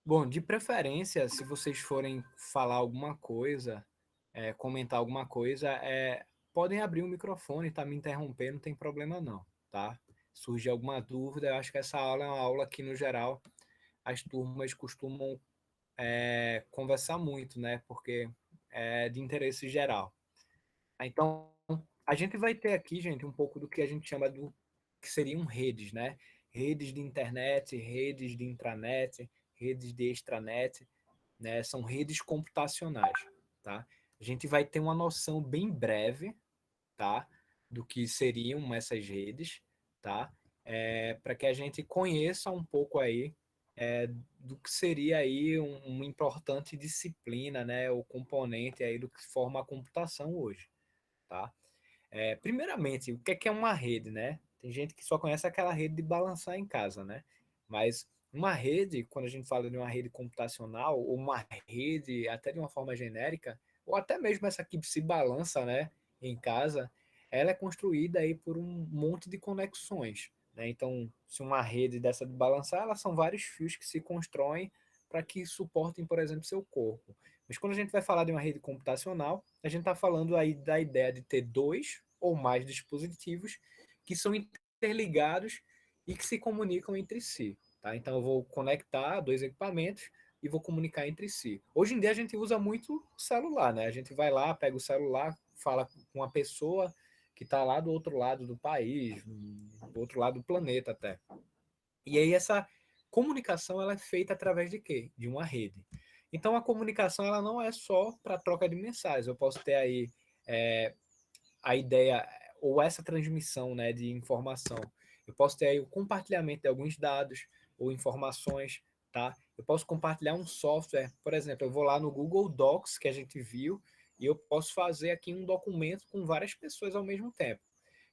Bom, de preferência, se vocês forem falar alguma coisa, comentar alguma coisa, podem abrir o microfone, tá me interrompendo, não tem problema não, tá? Surgir alguma dúvida, eu acho que essa aula é uma aula que, no geral, as turmas costumam conversar muito, né? Porque é de interesse geral. Então, a gente vai ter aqui, gente, um pouco do que a gente chama do que seriam redes, né? Redes de internet, redes de intranet, redes de extranet, né? São redes computacionais, tá? A gente vai ter uma noção bem breve, tá? Do que seriam essas redes, tá? Para que a gente conheça um pouco aí do que seria aí uma importante disciplina, né? O componente aí do que forma a computação hoje, tá? Primeiramente, o que é uma rede, né? Tem gente que só conhece aquela rede de balançar em casa, né? Mas uma rede, quando a gente fala de uma rede computacional, ou uma rede até de uma forma genérica, ou até mesmo essa que se balança, né, em casa, ela é construída aí por um monte de conexões, né? Então, se uma rede dessa de balançar, elas são vários fios que se constroem para que suportem, por exemplo, seu corpo. Mas quando a gente vai falar de uma rede computacional, a gente está falando aí da ideia de ter dois ou mais dispositivos que são interligados e que se comunicam entre si. Tá? Então eu vou conectar dois equipamentos e vou comunicar entre si. Hoje em dia a gente usa muito o celular, né? A gente vai lá, pega o celular, fala com uma pessoa que está lá do outro lado do país, do outro lado do planeta até. E aí essa comunicação ela é feita através de quê? De uma rede. Então a comunicação ela não é só para troca de mensagens. Eu posso ter aí é, a ideia ou essa transmissão, né, de informação. Eu posso ter aí o compartilhamento de alguns dados ou informações, tá? Eu posso compartilhar um software, por exemplo, eu vou lá no Google Docs que a gente viu e eu posso fazer aqui um documento com várias pessoas ao mesmo tempo.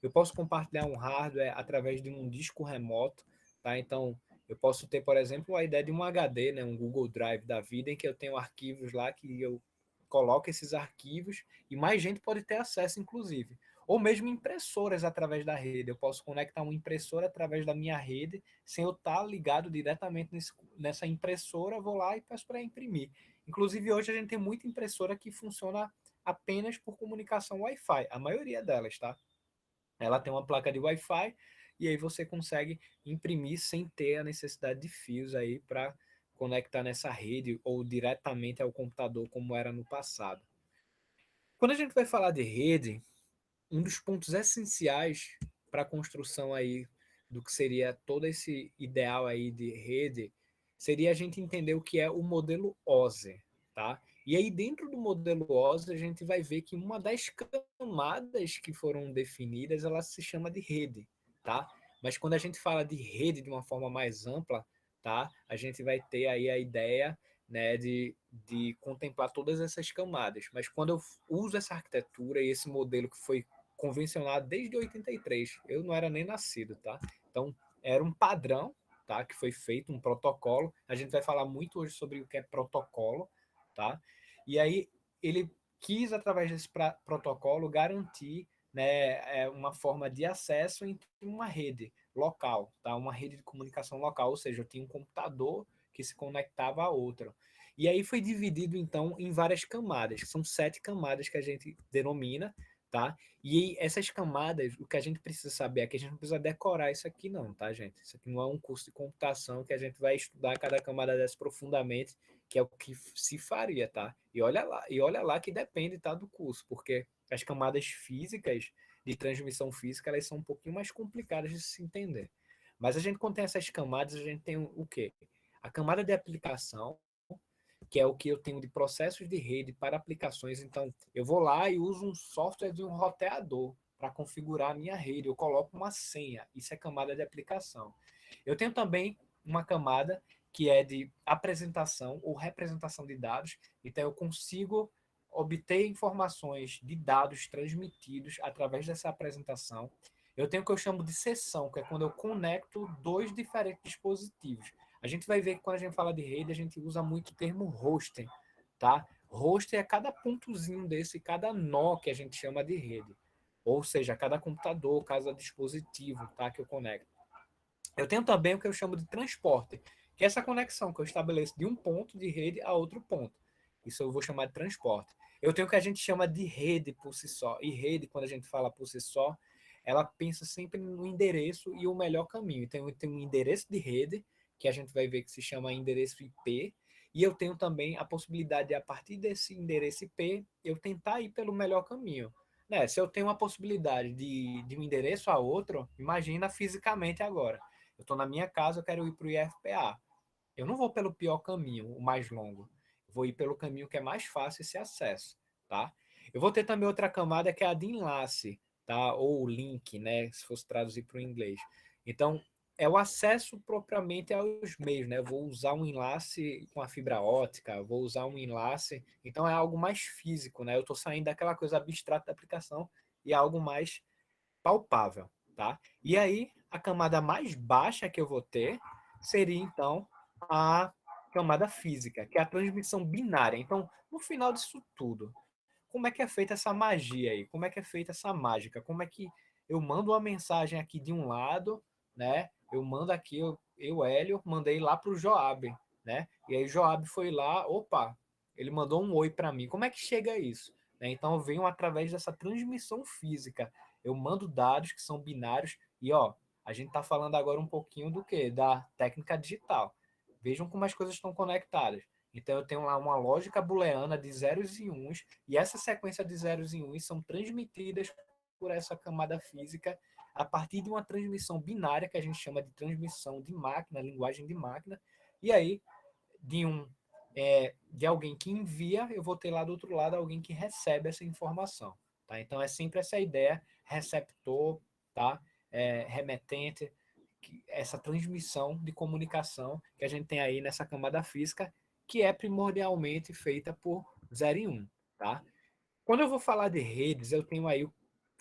Eu posso compartilhar um hardware através de um disco remoto, tá? Então, eu posso ter, por exemplo, a ideia de um HD, né, um Google Drive da vida, em que eu tenho arquivos lá que eu coloco esses arquivos e mais gente pode ter acesso, inclusive. Ou mesmo impressoras através da rede. Eu posso conectar uma impressora através da minha rede, sem eu estar ligado diretamente nessa impressora, vou lá e peço para imprimir. Inclusive, hoje a gente tem muita impressora que funciona apenas por comunicação Wi-Fi, a maioria delas, tá? Ela tem uma placa de Wi-Fi e aí você consegue imprimir sem ter a necessidade de fios aí para conectar nessa rede ou diretamente ao computador como era no passado. Quando a gente vai falar de rede, um dos pontos essenciais para a construção aí do que seria todo esse ideal aí de rede seria a gente entender o que é o modelo OSI, tá? E aí dentro do modelo OSI a gente vai ver que uma das camadas que foram definidas, ela se chama de rede, tá? Mas quando a gente fala de rede de uma forma mais ampla, tá? A gente vai ter aí a ideia, né, de contemplar todas essas camadas. Mas quando eu uso essa arquitetura e esse modelo que foi convencionado desde 83. Eu não era nem nascido, tá? Então, era um padrão, tá? Que foi feito, um protocolo. A gente vai falar muito hoje sobre o que é protocolo, tá? E aí, ele quis, através desse protocolo, garantir, né, uma forma de acesso em uma rede local, tá? Uma rede de comunicação local, ou seja, eu tinha um computador que se conectava a outro. E aí foi dividido, então, em várias camadas, que são 7 camadas que a gente denomina, tá? E essas camadas, o que a gente precisa saber é que a gente não precisa decorar isso aqui não, tá, gente? Isso aqui não é um curso de computação que a gente vai estudar cada camada dessa profundamente, que é o que se faria, tá? E olha lá que depende, tá, do curso, porque as camadas físicas de transmissão física, elas são um pouquinho mais complicadas de se entender. Mas a gente, quando tem essas camadas, a gente tem o quê? A camada de aplicação, que é o que eu tenho de processos de rede para aplicações. Então, eu vou lá e uso um software de um roteador para configurar a minha rede. Eu coloco uma senha. Isso é camada de aplicação. Eu tenho também uma camada que é de apresentação ou representação de dados. Então, eu consigo obter informações de dados transmitidos através dessa apresentação. Eu tenho o que eu chamo de sessão, que é quando eu conecto dois diferentes dispositivos. A gente vai ver que quando a gente fala de rede, a gente usa muito o termo hosting, tá? Hosting é cada pontozinho desse, cada nó que a gente chama de rede. Ou seja, cada computador, cada dispositivo, tá? Que eu conecto. Eu tenho também o que eu chamo de transporte, que é essa conexão que eu estabeleço de um ponto de rede a outro ponto. Isso eu vou chamar de transporte. Eu tenho o que a gente chama de rede por si só. E rede, quando a gente fala por si só, ela pensa sempre no endereço e o melhor caminho. Então, eu tenho um endereço de rede, que a gente vai ver que se chama endereço IP, e eu tenho também a possibilidade de, a partir desse endereço IP, eu tentar ir pelo melhor caminho. Né? Se eu tenho a possibilidade de um endereço a outro, imagina fisicamente agora. Eu estou na minha casa, eu quero ir para o IFPA. Eu não vou pelo pior caminho, o mais longo. Eu vou ir pelo caminho que é mais fácil esse acesso, tá? Eu vou ter também outra camada que é a de enlace, tá? Ou link, né? Se fosse traduzir para o inglês. Então, é o acesso propriamente aos meios, né? Eu vou usar um enlace com a fibra ótica, vou usar um enlace. Então, é algo mais físico, né? Eu estou saindo daquela coisa abstrata da aplicação e é algo mais palpável, tá? E aí, a camada mais baixa que eu vou ter seria, então, a camada física, que é a transmissão binária. Então, no final disso tudo, como é que é feita essa magia aí? Como é que é feita essa mágica? Como é que eu mando uma mensagem aqui de um lado, né? Eu mando aqui, Hélio, mandei lá para o Joab, né? E aí Joab foi lá, opa, ele mandou um oi para mim. Como é que chega isso? Né? Então eu venho através dessa transmissão física. Eu mando dados que são binários e ó, a gente está falando agora um pouquinho do que? Da técnica digital. Vejam como as coisas estão conectadas. Então eu tenho lá uma lógica booleana de zeros e uns, e essa sequência de zeros e uns são transmitidas por essa camada física a partir de uma transmissão binária que a gente chama de transmissão de máquina, linguagem de máquina, e aí de alguém que envia, eu vou ter lá do outro lado alguém que recebe essa informação, tá? Então é sempre essa ideia receptor, tá? Remetente, essa transmissão de comunicação que a gente tem aí nessa camada física, que é primordialmente feita por 0 e 1, tá? Quando eu vou falar de redes, eu tenho aí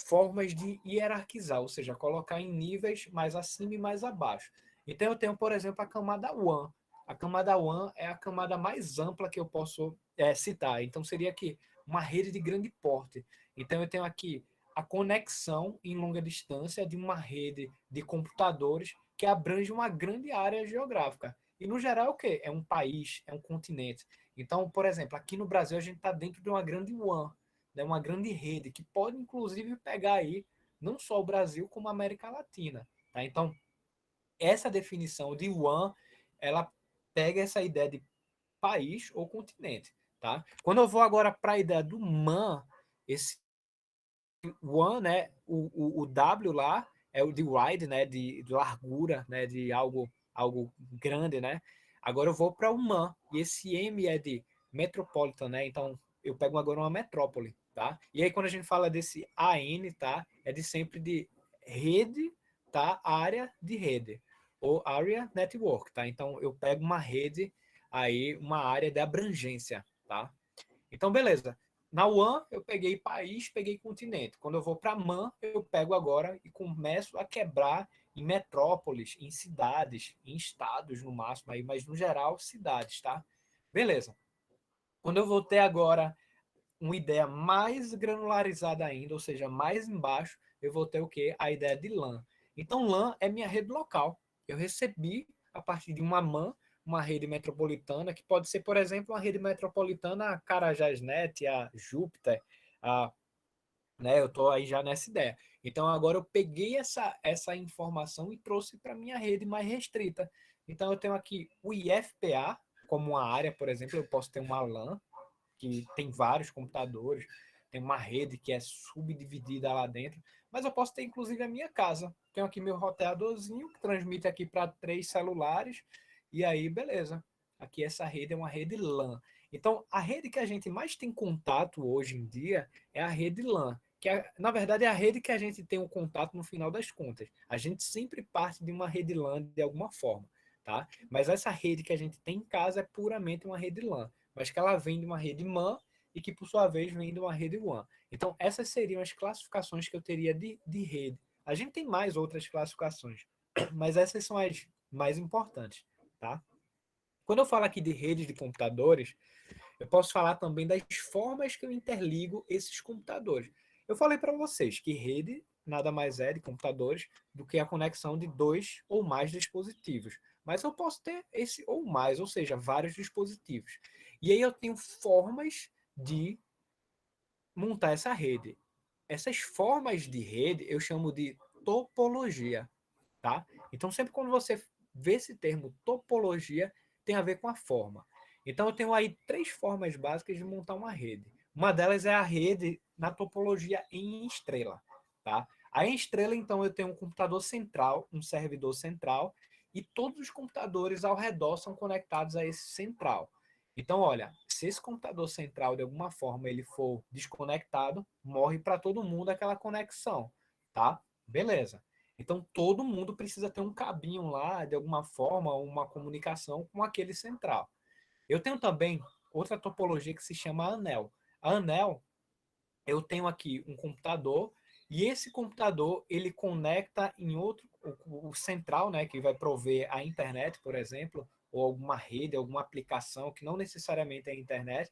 formas de hierarquizar, ou seja, colocar em níveis mais acima e mais abaixo. Então eu tenho, por exemplo, a camada WAN. A camada WAN é a camada mais ampla que eu posso citar. Então seria aqui uma rede de grande porte. Então eu tenho aqui a conexão em longa distância de uma rede de computadores que abrange uma grande área geográfica. E no geral é o quê? É um país, é um continente. Então, por exemplo, aqui no Brasil a gente está dentro de uma grande WAN, né, uma grande rede que pode inclusive pegar aí não só o Brasil como a América Latina, tá? Então essa definição de WAN, ela pega essa ideia de país ou continente, tá? Quando eu vou agora para a ideia do MAN, esse WAN, né, o W lá é o de wide, né, de largura, né, de algo grande, né? Agora eu vou para o MAN e esse M é de metropolitan, né? Então eu pego agora uma metrópole, tá? E aí quando a gente fala desse AN, tá? É de sempre de rede, tá? Área de rede ou area network, tá? Então eu pego uma rede aí, uma área de abrangência, tá? Então beleza. Na WAN, eu peguei país, peguei continente. Quando eu vou para MAN, eu pego agora e começo a quebrar em metrópoles, em cidades, em estados no máximo, aí, mas no geral, cidades, tá? Beleza. Quando eu vou ter agora uma ideia mais granularizada ainda, ou seja, mais embaixo, eu vou ter o quê? A ideia de LAN. Então, LAN é minha rede local. Eu recebi, a partir de uma MAN, uma rede metropolitana, que pode ser, por exemplo, uma rede metropolitana, a Carajásnet, a Júpiter, a, né, eu estou aí já nessa ideia. Então, agora eu peguei essa informação e trouxe para a minha rede mais restrita. Então, eu tenho aqui o IFPA, como uma área, por exemplo, eu posso ter uma LAN, que tem vários computadores, tem uma rede que é subdividida lá dentro, mas eu posso ter inclusive a minha casa. Tenho aqui meu roteadorzinho que transmite aqui para 3 celulares, e aí beleza. Aqui essa rede é uma rede LAN. Então, a rede que a gente mais tem contato hoje em dia é a rede LAN, que na verdade é a rede que a gente tem o contato no final das contas. A gente sempre parte de uma rede LAN de alguma forma, tá? Mas essa rede que a gente tem em casa é puramente uma rede LAN, mas que ela vem de uma rede MAN e que, por sua vez, vem de uma rede WAN. Então, essas seriam as classificações que eu teria de rede. A gente tem mais outras classificações, mas essas são as mais importantes, tá? Quando eu falo aqui de redes de computadores, eu posso falar também das formas que eu interligo esses computadores. Eu falei para vocês que rede nada mais é de computadores do que a conexão de dois ou mais dispositivos. mas eu posso ter esse ou mais, ou seja, vários dispositivos. E aí eu tenho formas de montar essa rede. Essas formas de rede eu chamo de topologia, tá? Então sempre quando você vê esse termo topologia, tem a ver com a forma. Então eu tenho aí 3 formas básicas de montar uma rede. Uma delas é a rede na topologia em estrela, tá? Aí em estrela, então, eu tenho um computador central, um servidor central, e todos os computadores ao redor são conectados a esse central. Então, olha, se esse computador central, de alguma forma, ele for desconectado, morre para todo mundo aquela conexão, tá? Beleza. Então, todo mundo precisa ter um cabinho lá, de alguma forma, uma comunicação com aquele central. Eu tenho também outra topologia que se chama anel. A anel, eu tenho aqui um computador e esse computador ele conecta em outro, o central, né, que vai prover a internet, por exemplo, ou alguma rede, alguma aplicação que não necessariamente é a internet,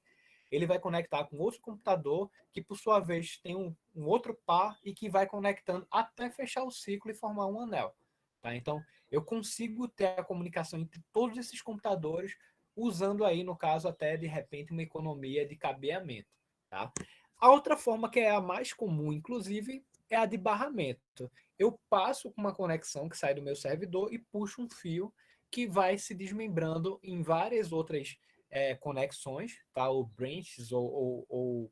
ele vai conectar com outro computador que, por sua vez, tem um outro par e que vai conectando até fechar o ciclo e formar um anel. Tá? Então, eu consigo ter a comunicação entre todos esses computadores usando aí, no caso, até de repente, uma economia de cabeamento. Tá? A outra forma, que é a mais comum, inclusive, é a de barramento. Eu passo com uma conexão que sai do meu servidor e puxo um fio que vai se desmembrando em várias outras conexões, tá? Ou branches, ou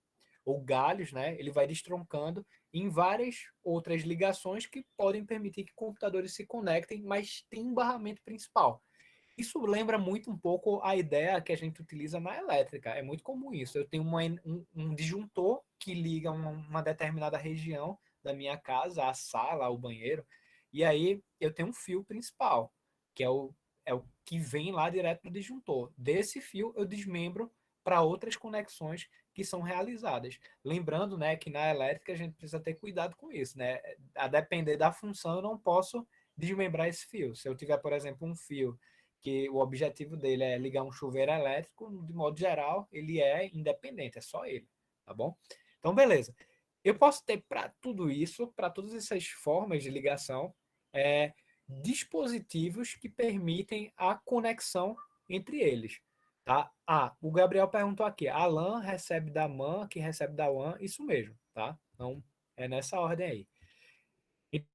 galhos, né? Ele vai destroncando em várias outras ligações que podem permitir que computadores se conectem, mas tem um barramento principal. Isso lembra muito um pouco a ideia que a gente utiliza na elétrica. É muito comum isso. Eu tenho um disjuntor que liga uma determinada região da minha casa, a sala, o banheiro, e aí eu tenho um fio principal, que é o que vem lá direto do disjuntor. Desse fio eu desmembro para outras conexões que são realizadas. Lembrando, né, que na elétrica a gente precisa ter cuidado com isso, né? A depender da função, eu não posso desmembrar esse fio. Se eu tiver, por exemplo, um fio que o objetivo dele é ligar um chuveiro elétrico, de modo geral, ele é independente, é só ele, tá bom? Então, beleza. Eu posso ter para tudo isso, para todas essas formas de ligação, dispositivos que permitem a conexão entre eles. Tá? Ah, o Gabriel perguntou aqui, a LAN recebe da MAN, que recebe da WAN, isso mesmo, tá? Então, é nessa ordem aí.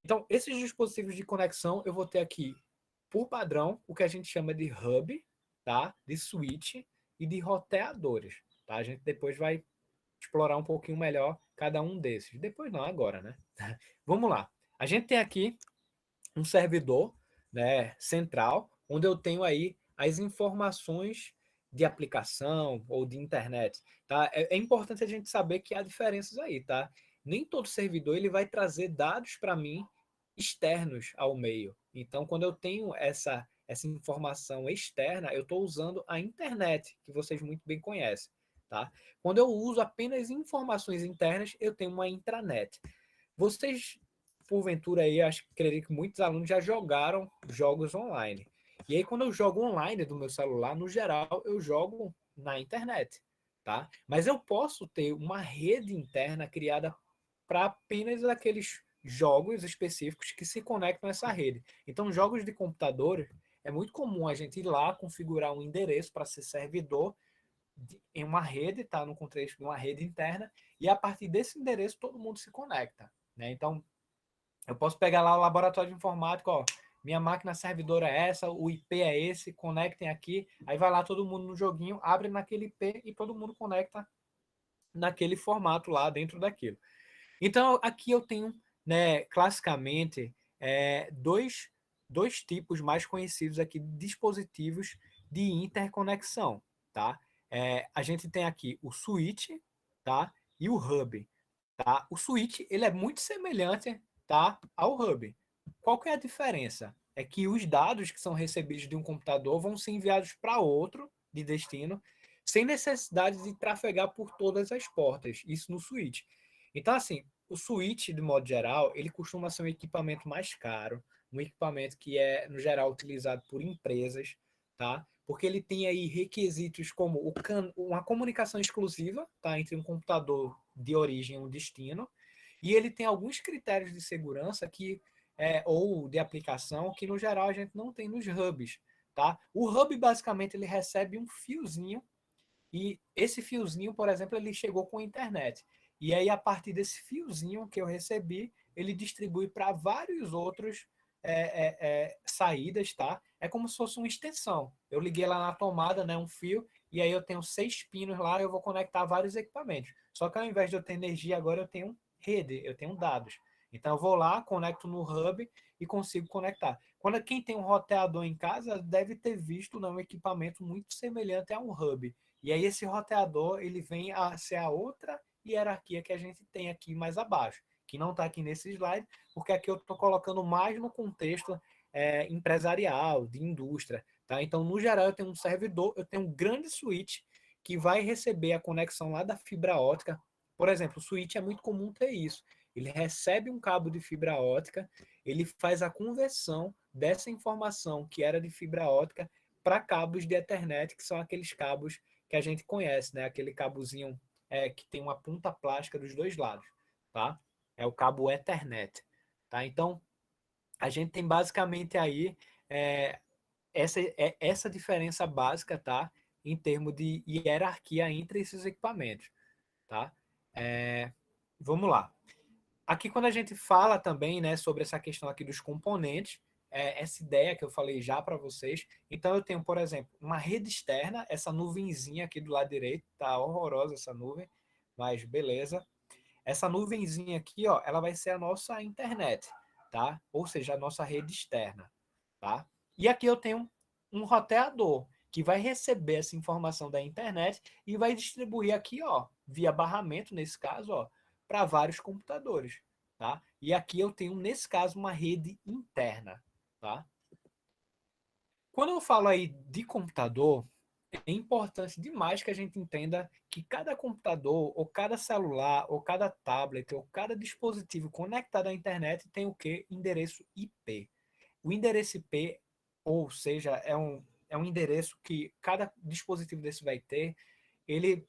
Então, esses dispositivos de conexão, eu vou ter aqui, por padrão, o que a gente chama de hub, tá? De switch e de roteadores. Tá? A gente depois vai explorar um pouquinho melhor cada um desses. Depois não, agora, né? Vamos lá. A gente tem aqui um servidor, né, central, onde eu tenho aí as informações de aplicação ou de internet, tá? É importante a gente saber que há diferenças aí, tá? Nem todo servidor ele vai trazer dados para mim externos ao meio. Então, quando eu tenho essa informação externa, eu estou usando a internet, que vocês muito bem conhecem, tá? Quando eu uso apenas informações internas, eu tenho uma intranet. Vocês porventura aí, acho que creio que muitos alunos já jogaram jogos online. E aí, quando eu jogo online do meu celular, no geral, eu jogo na internet, tá? Mas eu posso ter uma rede interna criada para apenas aqueles jogos específicos que se conectam a essa rede. Então, jogos de computador, é muito comum a gente ir lá configurar um endereço para ser servidor em uma rede, tá? No contexto de uma rede interna, e a partir desse endereço todo mundo se conecta, né? Então, eu posso pegar lá o laboratório de informática, ó, minha máquina servidora é essa, o IP é esse, conectem aqui, aí vai lá todo mundo no joguinho, abre naquele IP e todo mundo conecta naquele formato lá dentro daquilo. Então, aqui eu tenho, né, classicamente, dois tipos mais conhecidos aqui de dispositivos de interconexão, tá? A gente tem aqui o switch, tá? E o hub, tá? O switch, ele é muito semelhante, tá, ao hub. Qual que é a diferença? É que os dados que são recebidos de um computador vão ser enviados para outro de destino, sem necessidade de trafegar por todas as portas, isso no switch. Então, assim, o switch, de modo geral, ele costuma ser um equipamento mais caro, um equipamento que é, no geral, utilizado por empresas, tá? Porque ele tem aí requisitos como uma comunicação exclusiva, tá? Entre um computador de origem e um destino, e ele tem alguns critérios de segurança ou de aplicação que, no geral, a gente não tem nos hubs, tá? O hub, basicamente, ele recebe um fiozinho e esse fiozinho, por exemplo, ele chegou com a internet. E aí, a partir desse fiozinho que eu recebi, ele distribui para vários outros saídas, tá? É como se fosse uma extensão. Eu liguei lá na tomada, né, um fio, e aí eu tenho 6 pinos lá, eu vou conectar vários equipamentos. Só que ao invés de eu ter energia, agora eu tenho rede, eu tenho dados. Então eu vou lá, conecto no hub e consigo conectar. Quando quem tem um roteador em casa deve ter visto, né, um equipamento muito semelhante a um hub. E aí esse roteador ele vem a ser a outra hierarquia que a gente tem aqui mais abaixo, que não está aqui nesse slide, porque aqui eu estou colocando mais no contexto empresarial, de indústria. Tá? Então, no geral, eu tenho um servidor, eu tenho um grande switch que vai receber a conexão lá da fibra ótica. Por exemplo, o switch é muito comum ter isso. Ele recebe um cabo de fibra ótica, ele faz a conversão dessa informação que era de fibra ótica para cabos de Ethernet, que são aqueles cabos que a gente conhece, né? Aquele cabozinho que tem uma ponta plástica dos dois lados, tá? É o cabo Ethernet, tá? Então, a gente tem basicamente aí é, essa diferença básica, tá? Em termos de hierarquia entre esses equipamentos, tá? É, vamos lá. Aqui, quando a gente fala também, né, sobre essa questão aqui dos componentes, essa ideia que eu falei já para vocês. Então, eu tenho, por exemplo, uma rede externa, essa nuvenzinha aqui do lado direito, tá horrorosa essa nuvem, mas beleza. Essa nuvenzinha aqui, ó, ela vai ser a nossa internet, tá? Ou seja, a nossa rede externa, tá? E aqui eu tenho um roteador que vai receber essa informação da internet e vai distribuir aqui, ó, via barramento, nesse caso, ó, para vários computadores, tá? E aqui eu tenho, nesse caso, uma rede interna, tá? Quando eu falo aí de computador, é importante demais que a gente entenda que cada computador, ou cada celular, ou cada tablet, ou cada dispositivo conectado à internet tem o quê? Endereço IP. O endereço IP, ou seja, é um endereço que cada dispositivo desse vai ter, ele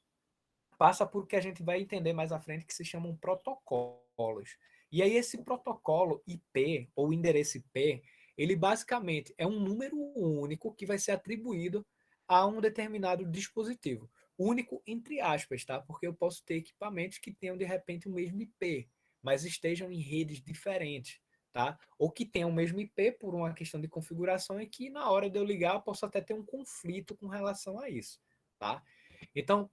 passa por o que a gente vai entender mais à frente, que se chamam protocolos. E aí esse protocolo IP, ou endereço IP, ele basicamente é um número único que vai ser atribuído a um determinado dispositivo. Único entre aspas, tá? Porque eu posso ter equipamentos que tenham de repente o mesmo IP, mas estejam em redes diferentes, tá? Ou que tenham o mesmo IP por uma questão de configuração e que na hora de eu ligar eu posso até ter um conflito com relação a isso, tá? Então,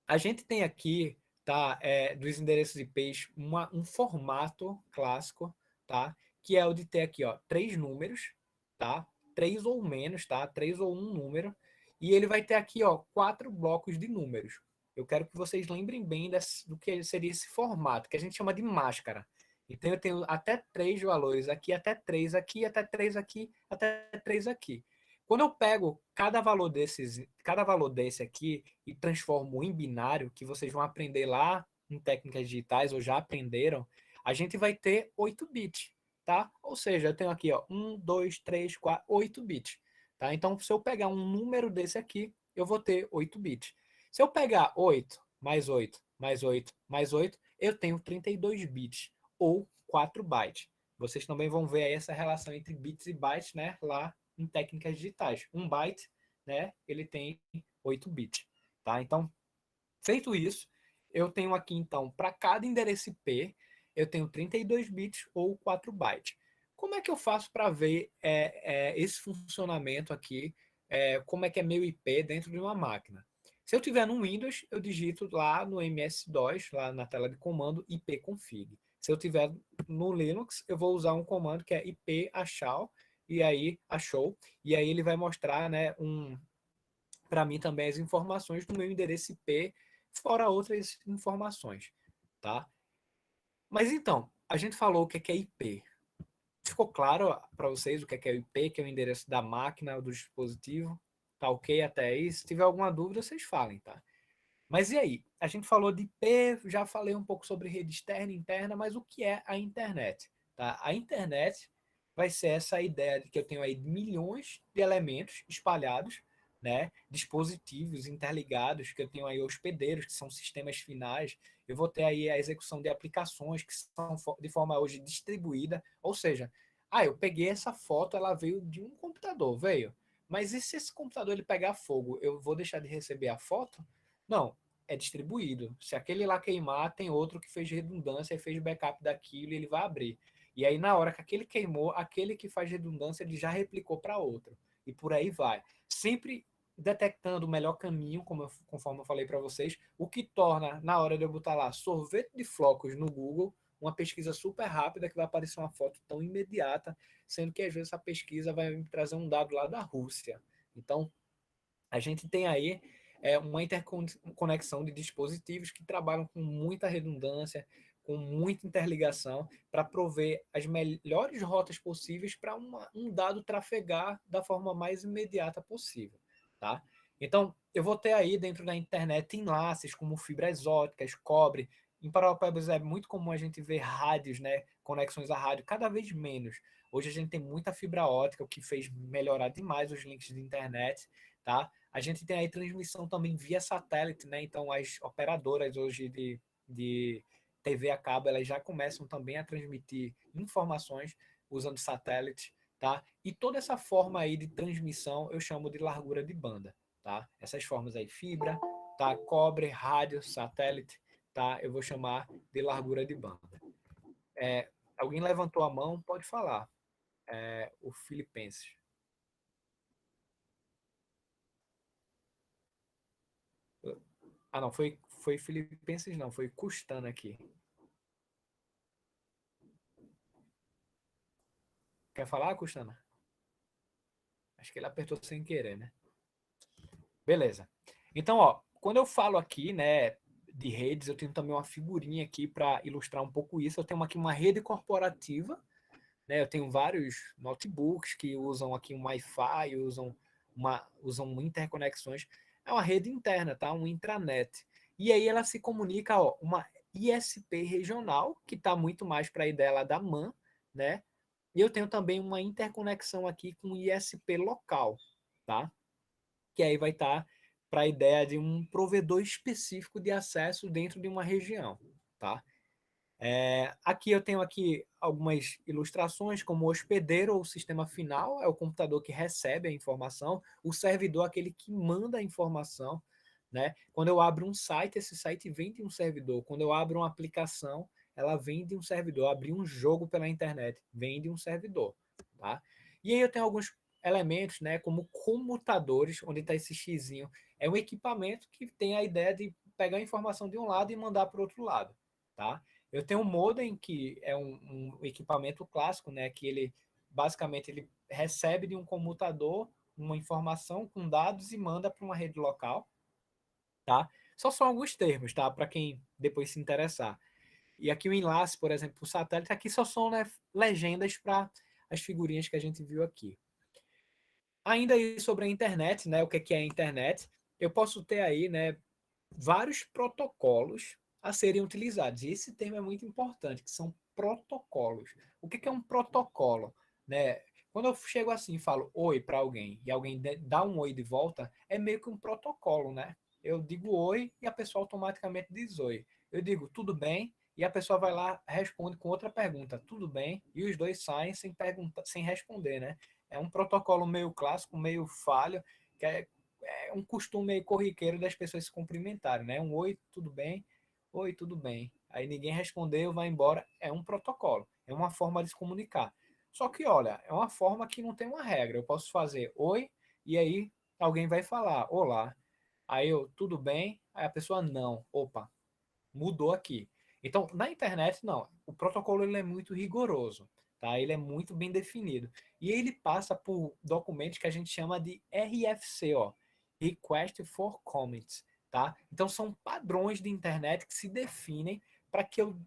a gente tem aqui, tá, dos endereços IPs, um formato clássico, tá, que é o de ter aqui, ó, 3 números, tá, 3 ou menos, tá, 3 ou 1 número, e ele vai ter aqui, ó, 4 blocos de números. Eu quero que vocês lembrem bem do que seria esse formato, que a gente chama de máscara. Então, eu tenho até 3 valores aqui, até 3 aqui, até 3 aqui, até 3 aqui. Quando eu pego cada valor desse aqui e transformo em binário, que vocês vão aprender lá em técnicas digitais ou já aprenderam, a gente vai ter 8 bits, tá? Ou seja, eu tenho aqui, ó, 1, 2, 3, 4, 8 bits, tá? Então, se eu pegar um número desse aqui, eu vou ter 8 bits. Se eu pegar 8 mais 8 mais 8 mais 8, eu tenho 32 bits ou 4 bytes. Vocês também vão ver aí essa relação entre bits e bytes, né, lá em técnicas digitais. 1 byte, né, ele tem 8 bits, tá? Então, feito isso, eu tenho aqui, então, para cada endereço IP, eu tenho 32 bits ou 4 bytes. Como é que eu faço para ver esse funcionamento aqui, como é que é meu IP dentro de uma máquina? Se eu tiver no Windows, eu digito lá no MS-DOS, lá na tela de comando, ipconfig. Se eu tiver no Linux, eu vou usar um comando que é ipachou, e aí achou, e aí ele vai mostrar, né, para mim também as informações do meu endereço IP, fora outras informações, tá? Mas então, a gente falou o que é IP. Ficou claro para vocês o que é o IP, que é o endereço da máquina, do dispositivo? Tá ok até aí? Se tiver alguma dúvida, vocês falem, tá? Mas e aí? A gente falou de IP, já falei um pouco sobre rede externa e interna, mas o que é a internet? Tá? A internet vai ser essa ideia de que eu tenho aí milhões de elementos espalhados, né? Dispositivos interligados, que eu tenho aí hospedeiros, que são sistemas finais. Eu vou ter aí a execução de aplicações que são de forma hoje distribuída, ou seja, eu peguei essa foto, ela veio de um computador, veio. Mas e se esse computador ele pegar fogo, eu vou deixar de receber a foto? Não, é distribuído. Se aquele lá queimar, tem outro que fez redundância e fez backup daquilo e ele vai abrir. E aí, na hora que aquele queimou, aquele que faz redundância, ele já replicou para outro. E por aí vai. Sempre detectando o melhor caminho, conforme eu falei para vocês, o que torna, na hora de eu botar lá sorvete de flocos no Google, uma pesquisa super rápida que vai aparecer uma foto tão imediata, sendo que às vezes essa pesquisa vai me trazer um dado lá da Rússia. Então, a gente tem aí uma interconexão de dispositivos que trabalham com muita redundância, com muita interligação, para prover as melhores rotas possíveis para um dado trafegar da forma mais imediata possível. Tá? Então, eu vou ter aí dentro da internet enlaces como fibras óticas, cobre. Em Parauapebas é muito comum a gente ver rádios, né, conexões a rádio, cada vez menos. Hoje a gente tem muita fibra ótica, o que fez melhorar demais os links de internet, tá? A gente tem aí transmissão também via satélite, né? Então as operadoras hoje de TV a cabo, elas já começam também a transmitir informações usando satélite, tá? E toda essa forma aí de transmissão eu chamo de largura de banda, tá? Essas formas aí, fibra, tá? Cobre, rádio, satélite, tá? Eu vou chamar de largura de banda. Alguém levantou a mão, pode falar. O Filipenses. Ah, não, foi Filipenses, não, foi Custana aqui. Quer falar, Custana? Acho que ele apertou sem querer, né? Beleza. Então, ó, quando eu falo aqui, né, de redes, eu tenho também uma figurinha aqui para ilustrar um pouco isso. Eu tenho aqui uma rede corporativa, né? Eu tenho vários notebooks que usam aqui um Wi-Fi, usam interconexões. É uma rede interna, tá? Um intranet. E aí ela se comunica, ó, uma ISP regional, que está muito mais para a ideia lá da MAN, né? E eu tenho também uma interconexão aqui com ISP local, tá? Que aí vai estar para a ideia de um provedor específico de acesso dentro de uma região, tá? Aqui eu tenho aqui algumas ilustrações, como o hospedeiro ou sistema final, é o computador que recebe a informação, o servidor, aquele que manda a informação, né? Quando eu abro um site, esse site vem de um servidor. Quando eu abro uma aplicação, ela vem de um servidor. Abrir um jogo pela internet, vem de um servidor, tá? E aí eu tenho alguns elementos, né, como comutadores, onde está esse xizinho. É um equipamento que tem a ideia de pegar a informação de um lado e mandar para o outro lado, tá? Eu tenho um modem, que é um equipamento clássico, né, que ele basicamente ele recebe de um comutador uma informação com dados e manda para uma rede local, tá? Só são alguns termos, tá? Para quem depois se interessar. E aqui o enlace, por exemplo, o satélite, aqui só são, né, legendas para as figurinhas que a gente viu aqui. Ainda aí sobre a internet, né, o que é a internet, eu posso ter aí, né, vários protocolos a serem utilizados. E esse termo é muito importante, que são protocolos. O que é um protocolo? Né? Quando eu chego assim e falo oi para alguém e alguém dá um oi de volta, é meio que um protocolo, né? Eu digo oi e a pessoa automaticamente diz oi. Eu digo tudo bem e a pessoa vai lá responde com outra pergunta, tudo bem? E os dois saem sem perguntar, sem responder, né? É um protocolo meio clássico, meio falho, que é um costume corriqueiro das pessoas se cumprimentarem, né? Um oi, tudo bem? Oi, tudo bem. Aí ninguém respondeu, vai embora. É um protocolo, é uma forma de se comunicar. Só que, olha, é uma forma que não tem uma regra. Eu posso fazer oi, e aí alguém vai falar olá. Aí eu, tudo bem? Aí a pessoa não. Opa, mudou aqui. Então, na internet, não. O protocolo ele é muito rigoroso, tá? Ele é muito bem definido. E ele passa por documentos que a gente chama de RFC, ó, Request for Comments, tá? Então, são padrões de internet que se definem para que eu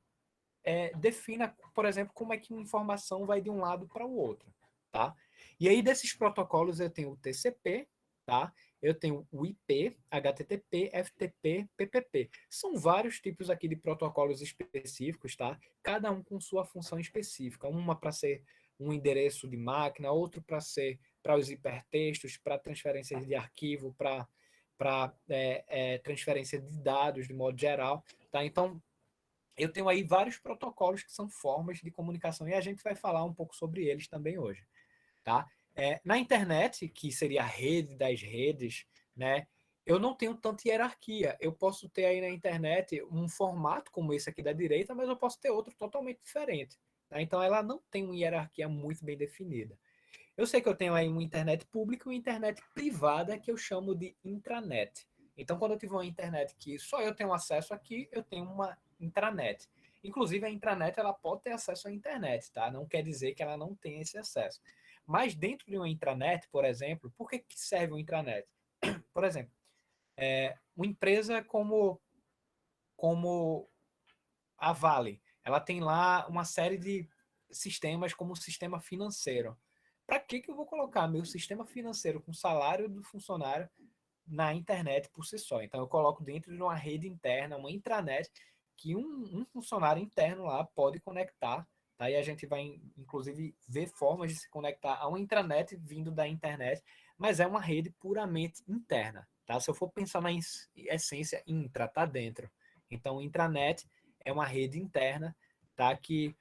defina, por exemplo, como é que uma informação vai de um lado para o outro, tá? E aí desses protocolos eu tenho o TCP, tá? Eu tenho o IP, HTTP, FTP, PPP. São vários tipos aqui de protocolos específicos, tá? Cada um com sua função específica. Uma para ser um endereço de máquina, outro para ser para os hipertextos, para transferências de arquivo, para transferência de dados de modo geral, tá? Então eu tenho aí vários protocolos que são formas de comunicação e a gente vai falar um pouco sobre eles também hoje, tá? Na internet, que seria a rede das redes, né, eu não tenho tanta hierarquia. Eu posso ter aí na internet um formato como esse aqui da direita, mas eu posso ter outro totalmente diferente. Tá? Então ela não tem uma hierarquia muito bem definida. Eu sei que eu tenho aí uma internet pública e uma internet privada que eu chamo de intranet. Então, quando eu tiver uma internet que só eu tenho acesso aqui, eu tenho uma intranet. Inclusive, a intranet ela pode ter acesso à internet, tá? Não quer dizer que ela não tenha esse acesso. Mas dentro de uma intranet, por exemplo, por que serve uma intranet? Por exemplo, uma empresa como a Vale, ela tem lá uma série de sistemas como o sistema financeiro. Para que eu vou colocar meu sistema financeiro com o salário do funcionário na internet por si só? Então eu coloco dentro de uma rede interna, uma intranet, que um funcionário interno lá pode conectar. Tá? E a gente vai, inclusive, ver formas de se conectar a uma intranet vindo da internet, mas é uma rede puramente interna. Tá? Se eu for pensar na essência, intra está dentro. Então, intranet é uma rede interna, tá? Que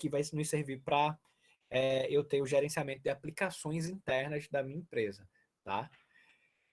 vai nos servir para eu ter o gerenciamento de aplicações internas da minha empresa, tá?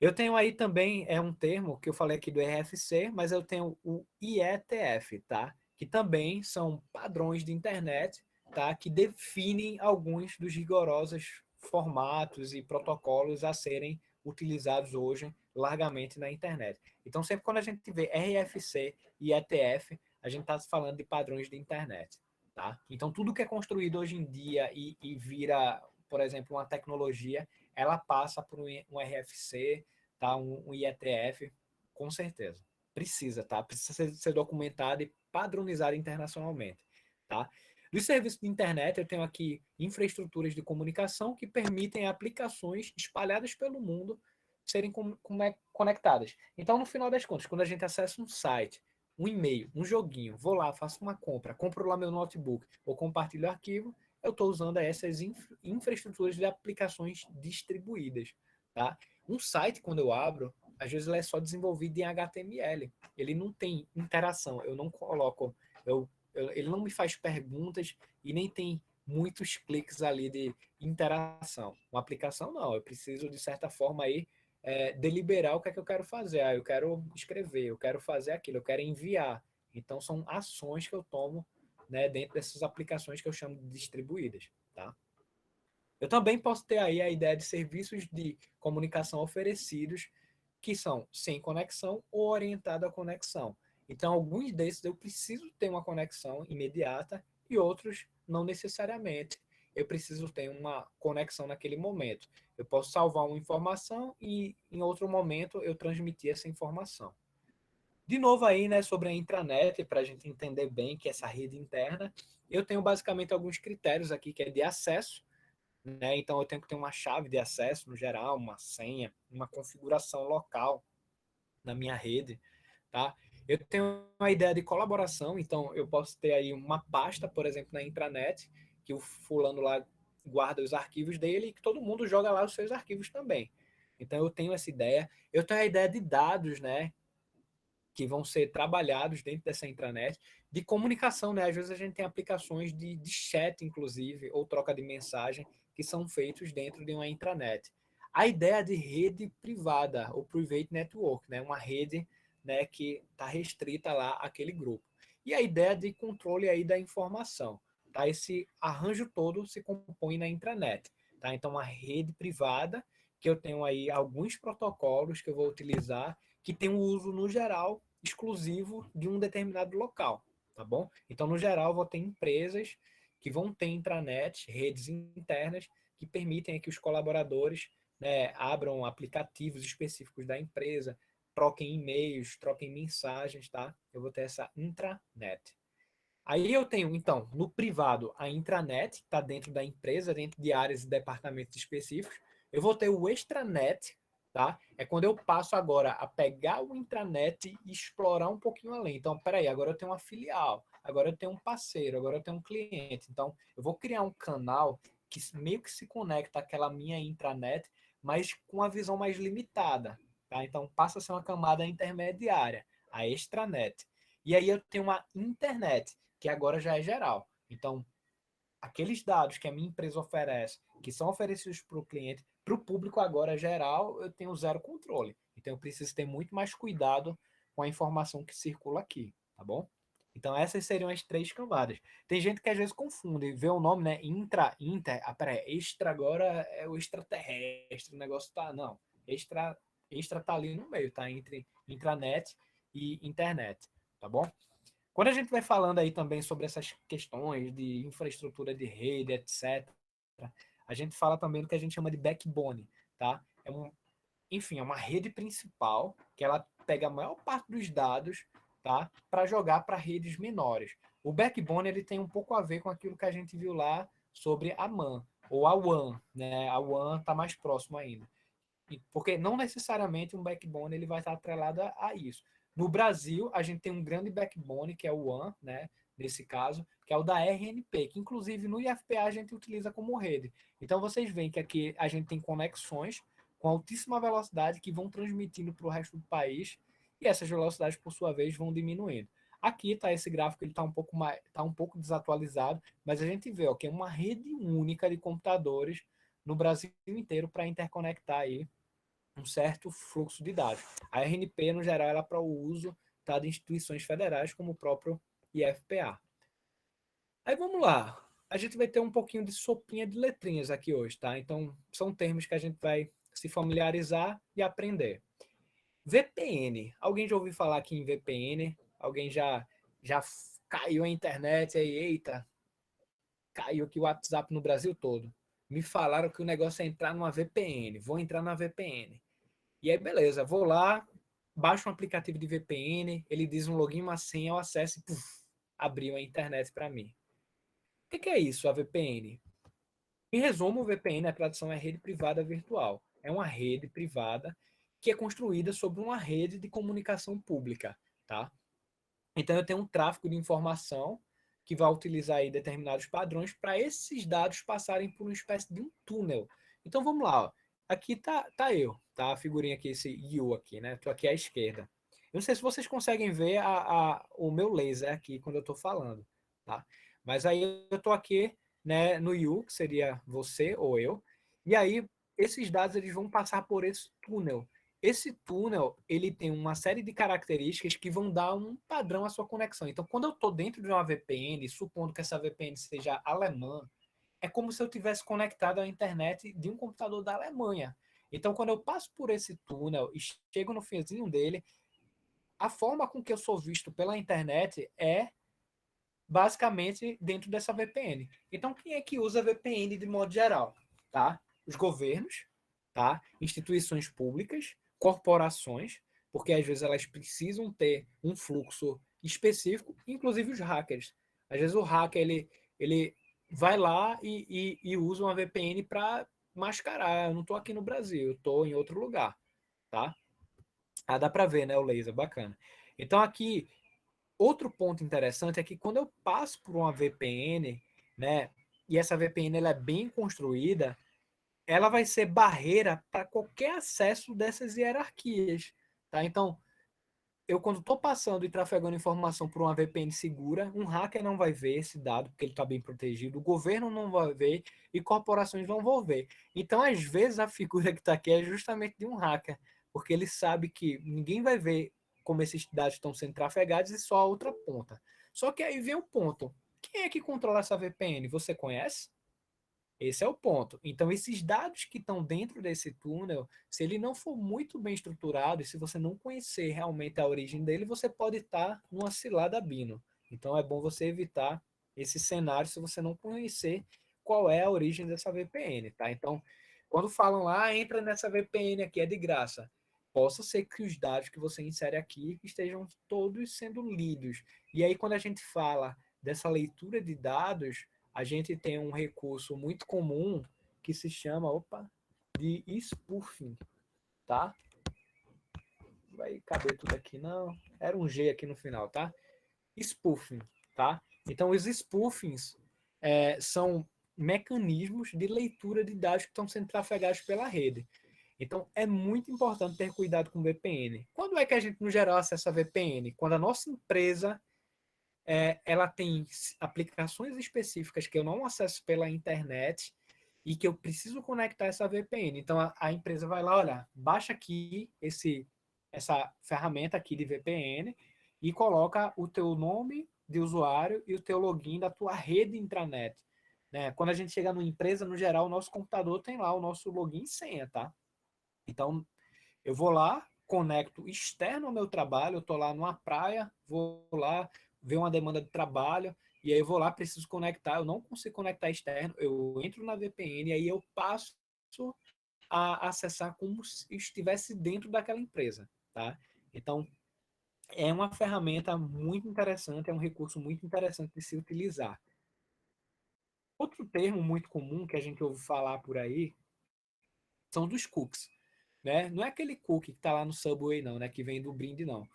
Eu tenho aí também um termo que eu falei aqui do RFC, mas eu tenho o IETF, tá? Que também são padrões de internet, tá? Que definem alguns dos rigorosos formatos e protocolos a serem utilizados hoje largamente na internet. Então, sempre quando a gente vê RFC e IETF, a gente está falando de padrões de internet, tá? Então, tudo que é construído hoje em dia e vira, por exemplo, uma tecnologia, ela passa por um RFC, tá? Um IETF, com certeza. Precisa, tá? Precisa ser documentado e padronizado internacionalmente, tá? Dos serviços de internet, eu tenho aqui infraestruturas de comunicação que permitem aplicações espalhadas pelo mundo serem conectadas. Então, no final das contas, quando a gente acessa um site, um e-mail, um joguinho, vou lá, faço uma compra, compro lá meu notebook ou compartilho o arquivo, eu estou usando essas infraestruturas de aplicações distribuídas, tá? Um site, quando eu abro, às vezes ele é só desenvolvido em HTML. Ele não tem interação. Eu não coloco, ele não me faz perguntas e nem tem muitos cliques ali de interação. Uma aplicação não. Eu preciso de certa forma aí deliberar o que é que eu quero fazer. Eu quero escrever, eu quero fazer aquilo, eu quero enviar. Então são ações que eu tomo, né, dentro dessas aplicações que eu chamo de distribuídas, tá? Eu também posso ter aí a ideia de serviços de comunicação oferecidos que são sem conexão ou orientado à conexão. Então, alguns desses eu preciso ter uma conexão imediata e outros não necessariamente. Eu preciso ter uma conexão naquele momento. Eu posso salvar uma informação e em outro momento eu transmitir essa informação. De novo aí, né, sobre a intranet, para a gente entender bem que essa rede interna, eu tenho basicamente alguns critérios aqui que é de acesso, né? Então eu tenho que ter uma chave de acesso no geral, uma senha, uma configuração local na minha rede, tá? Eu tenho uma ideia de colaboração, então eu posso ter aí uma pasta, por exemplo, na intranet, que o fulano lá guarda os arquivos dele e que todo mundo joga lá os seus arquivos também. Então eu tenho essa ideia. Eu tenho a ideia de dados, né? Que vão ser trabalhados dentro dessa intranet, de comunicação, né? Às vezes a gente tem aplicações de chat, inclusive, ou troca de mensagem, que são feitos dentro de uma intranet. A ideia de rede privada, ou private network, né? Uma rede, né, que está restrita lá àquele grupo. E a ideia de controle aí da informação. Tá? Esse arranjo todo se compõe na intranet. Tá? Então, uma rede privada, que eu tenho aí alguns protocolos que eu vou utilizar, que tem um uso, no geral, exclusivo de um determinado local, tá bom? Então, no geral, vou ter empresas que vão ter intranet, redes internas, que permitem que os colaboradores, né, abram aplicativos específicos da empresa, troquem e-mails, troquem mensagens, tá? Eu vou ter essa intranet. Aí eu tenho, então, no privado, a intranet, que está dentro da empresa, dentro de áreas e departamentos específicos. Eu vou ter o extranet, tá? É quando eu passo agora a pegar o intranet e explorar um pouquinho além. Então, peraí, agora eu tenho uma filial, agora eu tenho um parceiro, agora eu tenho um cliente. Então, eu vou criar um canal que meio que se conecta àquela minha intranet, mas com uma visão mais limitada, tá? Então, passa a ser uma camada intermediária, a extranet. E aí eu tenho uma internet, que agora já é geral. Então, aqueles dados que a minha empresa oferece, que são oferecidos para o cliente, para o público agora geral, eu tenho zero controle. Então eu preciso ter muito mais cuidado com a informação que circula aqui, tá bom? Então essas seriam as 3 camadas. Tem gente que às vezes confunde, vê o nome, né? Inter, peraí, extra agora é o extraterrestre, o negócio tá, não. Extra tá ali no meio, tá? Entre intranet e internet, tá bom? Quando a gente vai falando aí também sobre essas questões de infraestrutura de rede, etc., a gente fala também do que a gente chama de backbone, tá? Enfim, é uma rede principal que ela pega a maior parte dos dados, tá? Para jogar para redes menores. O backbone ele tem um pouco a ver com aquilo que a gente viu lá sobre a MAN ou a WAN, né? A WAN está mais próximo ainda. Porque não necessariamente um backbone ele vai estar atrelado a isso. No Brasil, a gente tem um grande backbone, que é o WAN, né? Nesse caso, que é o da RNP, que inclusive no IFPA a gente utiliza como rede. Então vocês veem que aqui a gente tem conexões com altíssima velocidade que vão transmitindo para o resto do país e essas velocidades, por sua vez, vão diminuindo. Aqui está esse gráfico, ele está um pouco desatualizado, mas a gente vê ó, que é uma rede única de computadores no Brasil inteiro para interconectar aí um certo fluxo de dados. A RNP, no geral, ela é para o uso tá, de instituições federais, como o próprio IFPA. Aí vamos lá. A gente vai ter um pouquinho de sopinha de letrinhas aqui hoje, tá? Então, são termos que a gente vai se familiarizar e aprender. VPN. Alguém já ouviu falar aqui em VPN? Alguém já caiu a internet aí? Eita, caiu aqui o WhatsApp no Brasil todo. Me falaram que o negócio é entrar numa VPN. Vou entrar na VPN. E aí, beleza, vou lá, baixo um aplicativo de VPN, ele diz um login, uma senha, eu acesso e puf, abriu a internet para mim. O que é isso, a VPN? Em resumo, o VPN, a tradução é rede privada virtual. É uma rede privada que é construída sobre uma rede de comunicação pública, tá? Então eu tenho um tráfego de informação que vai utilizar aí determinados padrões para esses dados passarem por uma espécie de um túnel. Então vamos lá, ó. Aqui tá eu, tá? A figurinha aqui, esse you aqui, né? Estou aqui à esquerda. Eu não sei se vocês conseguem ver o meu laser aqui quando eu estou falando, tá? Mas aí eu estou aqui, né, no you, que seria você ou eu, e aí esses dados eles vão passar por esse túnel. Esse túnel, ele tem uma série de características que vão dar um padrão à sua conexão. Então, quando eu estou dentro de uma VPN, supondo que essa VPN seja alemã, é como se eu tivesse conectado à internet de um computador da Alemanha. Então, quando eu passo por esse túnel e chego no finzinho dele, a forma com que eu sou visto pela internet é basicamente dentro dessa VPN. Então, quem é que usa VPN de modo geral? Tá? Os governos, tá? Instituições públicas, corporações, porque às vezes elas precisam ter um fluxo específico, inclusive os hackers. Às vezes o hacker ele vai lá e usa uma VPN para mascarar. Eu não estou aqui no Brasil, eu estou em outro lugar, tá? Ah, dá para ver, né, o laser, bacana. Então aqui outro ponto interessante é que quando eu passo por uma VPN, né, e essa VPN ela é bem construída, ela vai ser barreira para qualquer acesso dessas hierarquias, tá? Então, eu quando estou passando e trafegando informação por uma VPN segura, um hacker não vai ver esse dado porque ele está bem protegido, o governo não vai ver e corporações não vão ver. Então, às vezes a figura que está aqui é justamente de um hacker, porque ele sabe que ninguém vai ver como esses dados estão sendo trafegados e só a outra ponta. Só que aí vem o ponto. Quem é que controla essa VPN? Você conhece? Esse é o ponto. Então, esses dados que estão dentro desse túnel, se ele não for muito bem estruturado e se você não conhecer realmente a origem dele, você pode estar numa cilada bino. Então, é bom você evitar esse cenário se você não conhecer qual é a origem dessa VPN, tá? Então, quando falam lá, entra nessa VPN aqui, é de graça. Possa ser que os dados que você insere aqui estejam todos sendo lidos. E aí, quando a gente fala dessa leitura de dados, a gente tem um recurso muito comum que se chama, de spoofing, tá? Vai caber tudo aqui, não. Era um G aqui no final, tá? Spoofing, tá? Então, os spoofings são mecanismos de leitura de dados que estão sendo trafegados pela rede. Então, é muito importante ter cuidado com VPN. Quando é que a gente, no geral, acessa a VPN? Quando a nossa empresa ela tem aplicações específicas que eu não acesso pela internet e que eu preciso conectar essa VPN. Então, a empresa vai lá, olha, baixa aqui essa ferramenta aqui de VPN e coloca o teu nome de usuário e o teu login da tua rede intranet. Né? Quando a gente chega numa empresa, no geral, o nosso computador tem lá o nosso login e senha, tá? Então, eu vou lá, conecto externo ao meu trabalho, eu estou lá numa praia, vou lá ver uma demanda de trabalho, e aí eu vou lá, preciso conectar, eu não consigo conectar externo, eu entro na VPN, e aí eu passo a acessar como se estivesse dentro daquela empresa, tá? Então, é uma ferramenta muito interessante, é um recurso muito interessante de se utilizar. Outro termo muito comum que a gente ouve falar por aí são dos cookies, né? Não é aquele cookie que está lá no Subway, não, né? Que vem do brinde, não.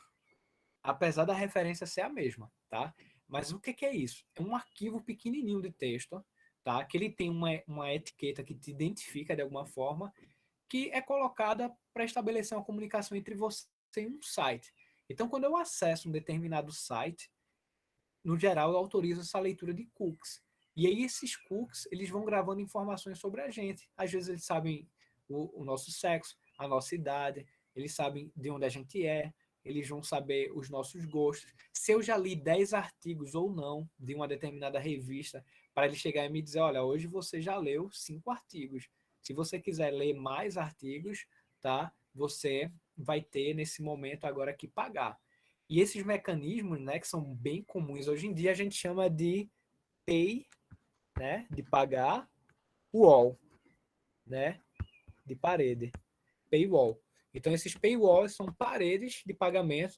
Apesar da referência ser a mesma, tá? Mas o que é isso? É um arquivo pequenininho de texto, tá? Que ele tem uma etiqueta que te identifica de alguma forma, que é colocada para estabelecer uma comunicação entre você e um site. Então, quando eu acesso um determinado site, no geral, eu autorizo essa leitura de cookies. E aí esses cookies, eles vão gravando informações sobre a gente. Às vezes eles sabem o nosso sexo, a nossa idade, eles sabem de onde a gente é, eles vão saber os nossos gostos. Se eu já li 10 artigos ou não de uma determinada revista, para ele chegar e me dizer, olha, hoje você já leu 5 artigos. Se você quiser ler mais artigos, tá? Você vai ter nesse momento agora que pagar. E esses mecanismos, né, que são bem comuns hoje em dia, a gente chama de pay, né, de pagar, wall, né, de parede, paywall. Então, esses paywalls são paredes de pagamento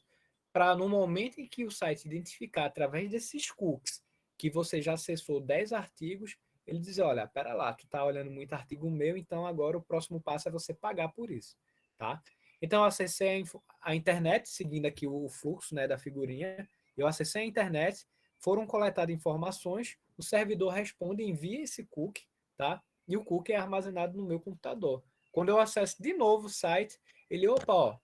para, no momento em que o site identificar, através desses cookies, que você já acessou 10 artigos, ele diz, olha, pera lá, tu tá olhando muito artigo meu, então agora o próximo passo é você pagar por isso, tá? Então, eu acessei a internet, seguindo aqui o fluxo, né, da figurinha, eu acessei a internet, foram coletadas informações, o servidor responde, envia esse cookie, tá? E o cookie é armazenado no meu computador. Quando eu acesso de novo o site, ele, opa, ó,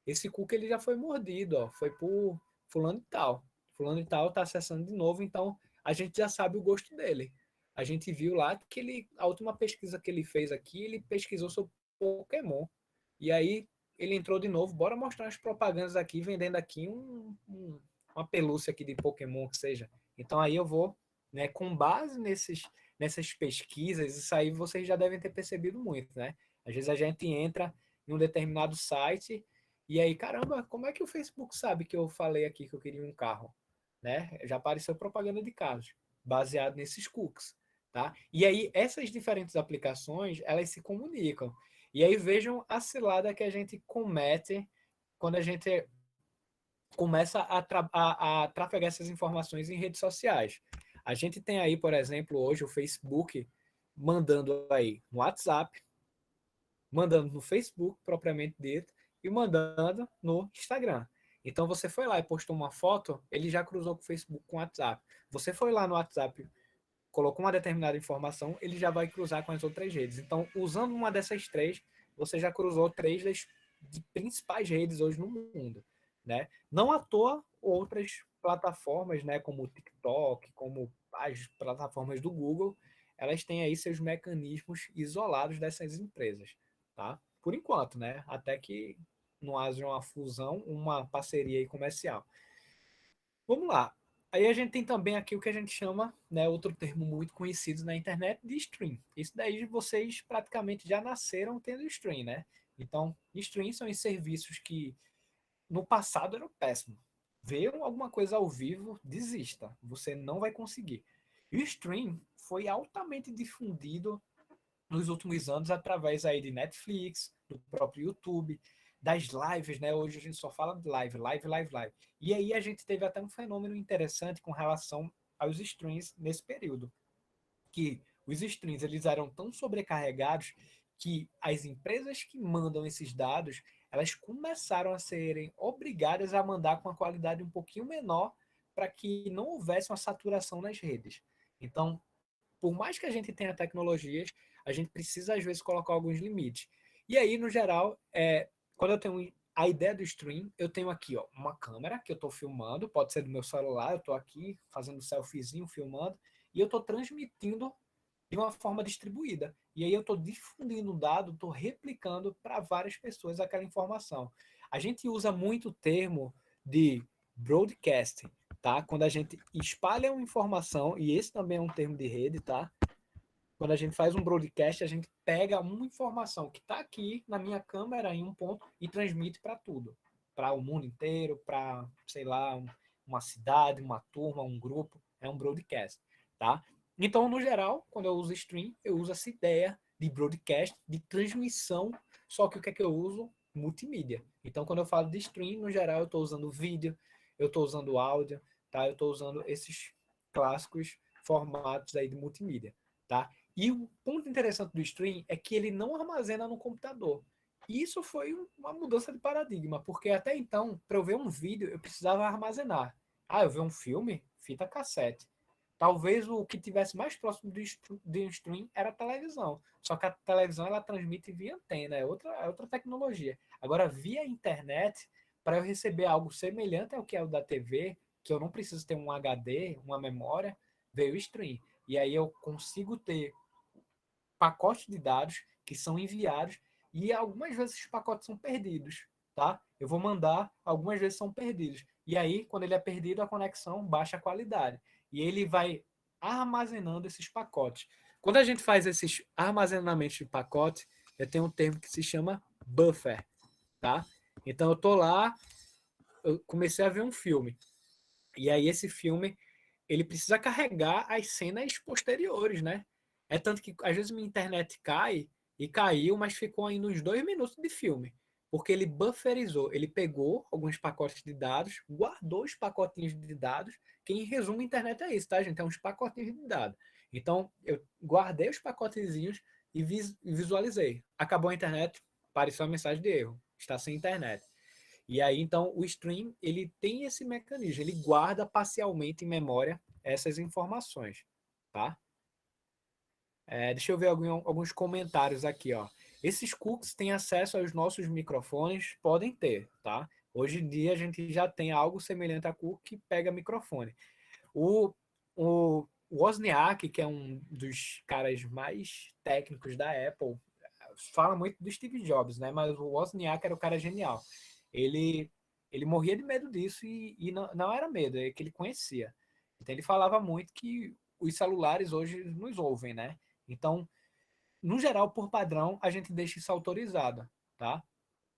esse cookie ele já foi mordido, ó, foi por fulano e tal. Fulano e tal está acessando de novo, então a gente já sabe o gosto dele. A gente viu lá que a última pesquisa que ele fez aqui, ele pesquisou sobre Pokémon. E aí ele entrou de novo, bora mostrar as propagandas aqui, vendendo aqui uma pelúcia aqui de Pokémon que seja. Então aí eu vou, né, com base nessas pesquisas, isso aí vocês já devem ter percebido muito, né? Às vezes a gente entra em um determinado site e aí, caramba, como é que o Facebook sabe que eu falei aqui que eu queria um carro? Né? Já apareceu propaganda de carros, baseado nesses cookies, tá? E aí, essas diferentes aplicações, elas se comunicam. E aí, vejam a cilada que a gente comete quando a gente começa a trafegar essas informações em redes sociais. A gente tem aí, por exemplo, hoje o Facebook mandando aí no WhatsApp, mandando no Facebook, propriamente dito, e mandando no Instagram. Então você foi lá e postou uma foto, ele já cruzou com o Facebook com o WhatsApp. Você foi lá no WhatsApp, colocou uma determinada informação, ele já vai cruzar com as outras redes. Então, usando uma dessas três, você já cruzou três das principais redes hoje no mundo, né? Não à toa outras plataformas, né, como o TikTok, como as plataformas do Google, elas têm aí seus mecanismos isolados dessas empresas, tá? Por enquanto, né? Até que não haja uma fusão, uma parceria comercial. Vamos lá. Aí a gente tem também aqui o que a gente chama, né, outro termo muito conhecido na internet, de stream. Isso daí vocês praticamente já nasceram tendo stream, né? Então, stream são os serviços que no passado eram péssimos. Ver alguma coisa ao vivo, desista. Você não vai conseguir. E o stream foi altamente difundido nos últimos anos através aí de Netflix, do próprio YouTube, das lives, né? Hoje a gente só fala de live, live, live, live. E aí a gente teve até um fenômeno interessante com relação aos streams nesse período, que os streams eles eram tão sobrecarregados que as empresas que mandam esses dados, elas começaram a serem obrigadas a mandar com uma qualidade um pouquinho menor para que não houvesse uma saturação nas redes. Então, por mais que a gente tenha tecnologias, a gente precisa às vezes colocar alguns limites. E aí, no geral, quando eu tenho a ideia do stream, eu tenho aqui, ó, uma câmera que eu estou filmando, pode ser do meu celular, eu estou aqui fazendo um selfiezinho, filmando, e eu estou transmitindo de uma forma distribuída. E aí eu estou difundindo o dado, estou replicando para várias pessoas aquela informação. A gente usa muito o termo de broadcasting, tá? Quando a gente espalha uma informação, e esse também é um termo de rede, tá? Quando a gente faz um broadcast, a gente pega uma informação que está aqui na minha câmera em um ponto e transmite para tudo, para o mundo inteiro, para, sei lá, uma cidade, uma turma, um grupo, é um broadcast, tá? Então, no geral, quando eu uso stream, eu uso essa ideia de broadcast, de transmissão, só que o que é que eu uso? Multimídia. Então, quando eu falo de stream, no geral, eu estou usando vídeo, eu estou usando áudio, tá? Eu estou usando esses clássicos formatos aí de multimídia, tá? E o ponto interessante do stream é que ele não armazena no computador. E isso foi uma mudança de paradigma, porque até então, para eu ver um vídeo, eu precisava armazenar. Ah, eu ver um filme? Fita cassete. Talvez o que tivesse mais próximo de um stream era a televisão. Só que a televisão ela transmite via antena, é outra tecnologia. Agora, via internet, para eu receber algo semelhante ao que é o da TV, que eu não preciso ter um HD, uma memória, veio o stream. E aí eu consigo ter pacotes de dados que são enviados e algumas vezes os pacotes são perdidos, tá? Eu vou mandar, algumas vezes são perdidos. E aí, quando ele é perdido, a conexão baixa a qualidade. E ele vai armazenando esses pacotes. Quando a gente faz esses armazenamentos de pacote, eu tenho um termo que se chama buffer, tá? Então eu tô lá, eu comecei a ver um filme. E aí esse filme, ele precisa carregar as cenas posteriores, né? É tanto que às vezes minha internet cai e caiu, mas ficou ainda uns 2 minutos de filme. Porque ele bufferizou, ele pegou alguns pacotes de dados, guardou os pacotinhos de dados, que em resumo a internet é isso, tá, gente? É uns pacotinhos de dados. Então, eu guardei os pacotezinhos e visualizei. Acabou a internet, apareceu a mensagem de erro. Está sem internet. E aí, então, o stream, ele tem esse mecanismo, ele guarda parcialmente em memória essas informações, tá? Deixa eu ver alguns comentários aqui, ó. Esses cookies têm acesso aos nossos microfones? Podem ter, tá? Hoje em dia a gente já tem algo semelhante a cookie que pega microfone. O, o Wozniak, que é um dos caras mais técnicos da Apple, fala muito do Steve Jobs, né? Mas o Wozniak era o cara genial. Ele, ele morria de medo disso e não era medo, é que ele conhecia. Então ele falava muito que os celulares hoje nos ouvem, né? Então, no geral, por padrão, a gente deixa isso autorizado, tá?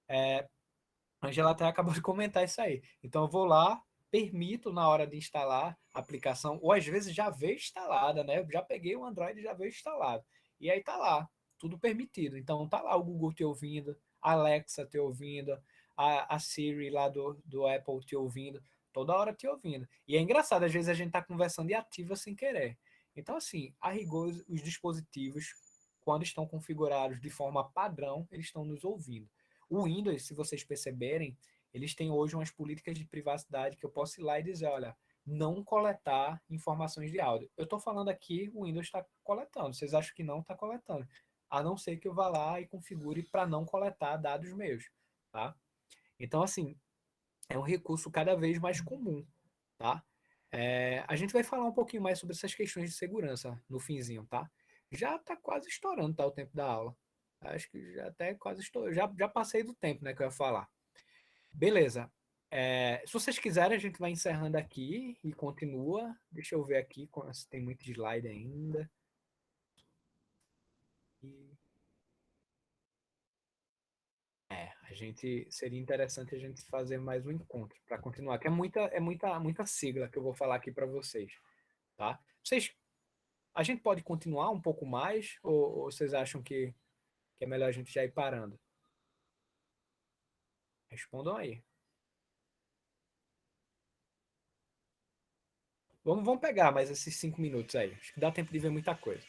A Angela até acabou de comentar isso aí. Então eu vou lá, permito na hora de instalar a aplicação, ou às vezes já veio instalada, né? Eu já peguei o Android e já veio instalado. E aí tá lá, tudo permitido. Então tá lá o Google te ouvindo, a Alexa te ouvindo, a Siri lá do Apple te ouvindo, toda hora te ouvindo. E é engraçado, às vezes a gente tá conversando e ativa sem querer. Então, assim, a rigor, os dispositivos, quando estão configurados de forma padrão, eles estão nos ouvindo. O Windows, se vocês perceberem, eles têm hoje umas políticas de privacidade que eu posso ir lá e dizer, olha, não coletar informações de áudio. Eu estou falando aqui, o Windows está coletando. Vocês acham que não está coletando? A não ser que eu vá lá e configure para não coletar dados meus, tá? Então, assim, é um recurso cada vez mais comum, tá? A gente vai falar um pouquinho mais sobre essas questões de segurança no finzinho, tá? Já está quase estourando, tá, o tempo da aula. Acho que já até quase estou. Já passei do tempo, né, que eu ia falar. Beleza. Se vocês quiserem, a gente vai encerrando aqui e continua. Deixa eu ver aqui se tem muito slide ainda. E, a gente seria interessante a gente fazer mais um encontro para continuar, que muita sigla que eu vou falar aqui para vocês, tá? A gente pode continuar um pouco mais ou vocês acham que é melhor a gente já ir parando? Respondam aí. Vamos pegar mais esses 5 minutos aí. Acho que dá tempo de ver muita coisa.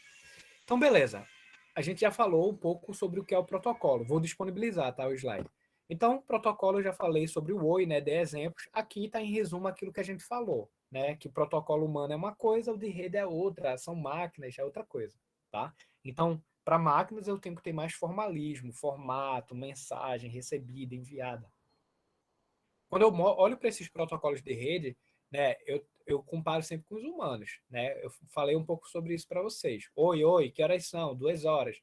Então, beleza. A gente já falou um pouco sobre o que é o protocolo. Vou disponibilizar, tá, o slide. Então, protocolo eu já falei sobre o Oi, né, dei exemplos. Aqui está em resumo aquilo que a gente falou, né, que protocolo humano é uma coisa, o de rede é outra, são máquinas, é outra coisa, tá? Então, para máquinas eu tenho que ter mais formalismo, formato, mensagem recebida, enviada. quando eu olho para esses protocolos de rede, né, eu comparo sempre com os humanos, né? Eu falei um pouco sobre isso para vocês. Oi, que horas são? 2 horas.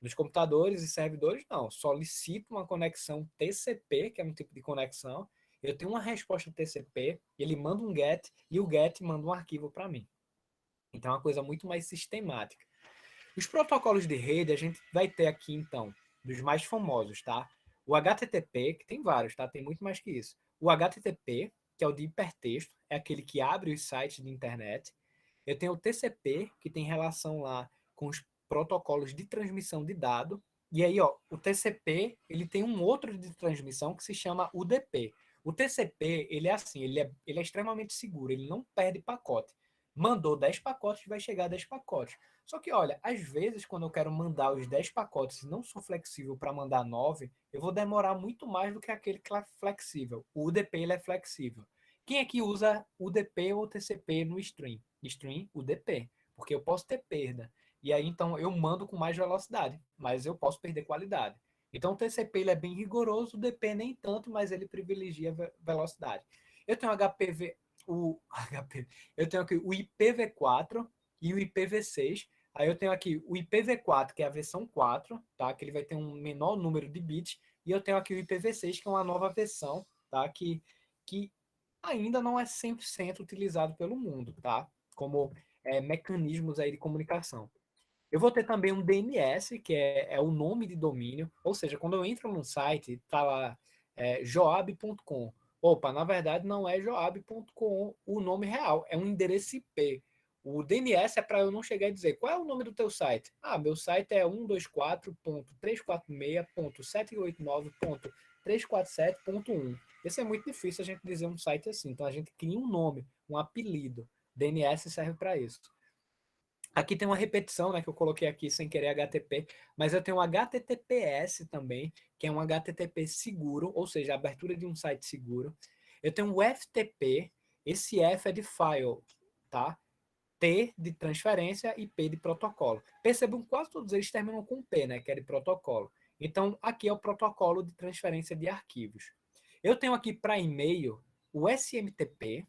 Nos computadores e servidores, não. Solicito uma conexão TCP, que é um tipo de conexão. Eu tenho uma resposta TCP, ele manda um GET e o GET manda um arquivo para mim. Então é uma coisa muito mais sistemática. Os protocolos de rede, a gente vai ter aqui, então, dos mais famosos, tá? O HTTP, que tem vários, tá? Tem muito mais que isso. O HTTP, que é o de hipertexto, é aquele que abre os sites de internet. Eu tenho o TCP, que tem relação lá com os protocolos de transmissão de dado. E aí, ó, o TCP, ele tem um outro de transmissão que se chama UDP. O TCP, ele é assim, ele é extremamente seguro, ele não perde pacote. Mandou 10 pacotes, vai chegar a 10 pacotes. Só que, olha, às vezes, quando eu quero mandar os 10 pacotes e não sou flexível para mandar 9, eu vou demorar muito mais do que aquele que é flexível. O UDP, ele é flexível. Quem é que usa UDP ou TCP no stream? Stream, UDP, porque eu posso ter perda. E aí, então, eu mando com mais velocidade, mas eu posso perder qualidade. Então, o TCP ele é bem rigoroso, o UDP nem tanto, mas ele privilegia velocidade. Eu tenho eu tenho aqui o IPv4 e o IPv6. Aí eu tenho aqui o IPv4, que é a versão 4, tá? Que ele vai ter um menor número de bits. E eu tenho aqui o IPv6, que é uma nova versão, tá? Que ainda não é 100% utilizado pelo mundo, tá? Como mecanismos aí de comunicação. Eu vou ter também um DNS, que é o nome de domínio, ou seja, quando eu entro num site, tá lá joab.com. Opa, na verdade não é joab.com o nome real, é um endereço IP. O DNS é para eu não chegar e dizer qual é o nome do teu site. Ah, meu site é 124.346.789.347.1. Esse é muito difícil a gente dizer um site assim, então a gente cria um nome, um apelido. DNS serve para isso. Aqui tem uma repetição, né, que eu coloquei aqui sem querer HTTP, mas eu tenho um HTTPS também, que é um HTTP seguro, ou seja, a abertura de um site seguro. Eu tenho um FTP, esse F é de file, tá? T de transferência e P de protocolo. Percebam que quase todos eles terminam com P, né, que é de protocolo. Então, aqui é o protocolo de transferência de arquivos. Eu tenho aqui para e-mail o SMTP,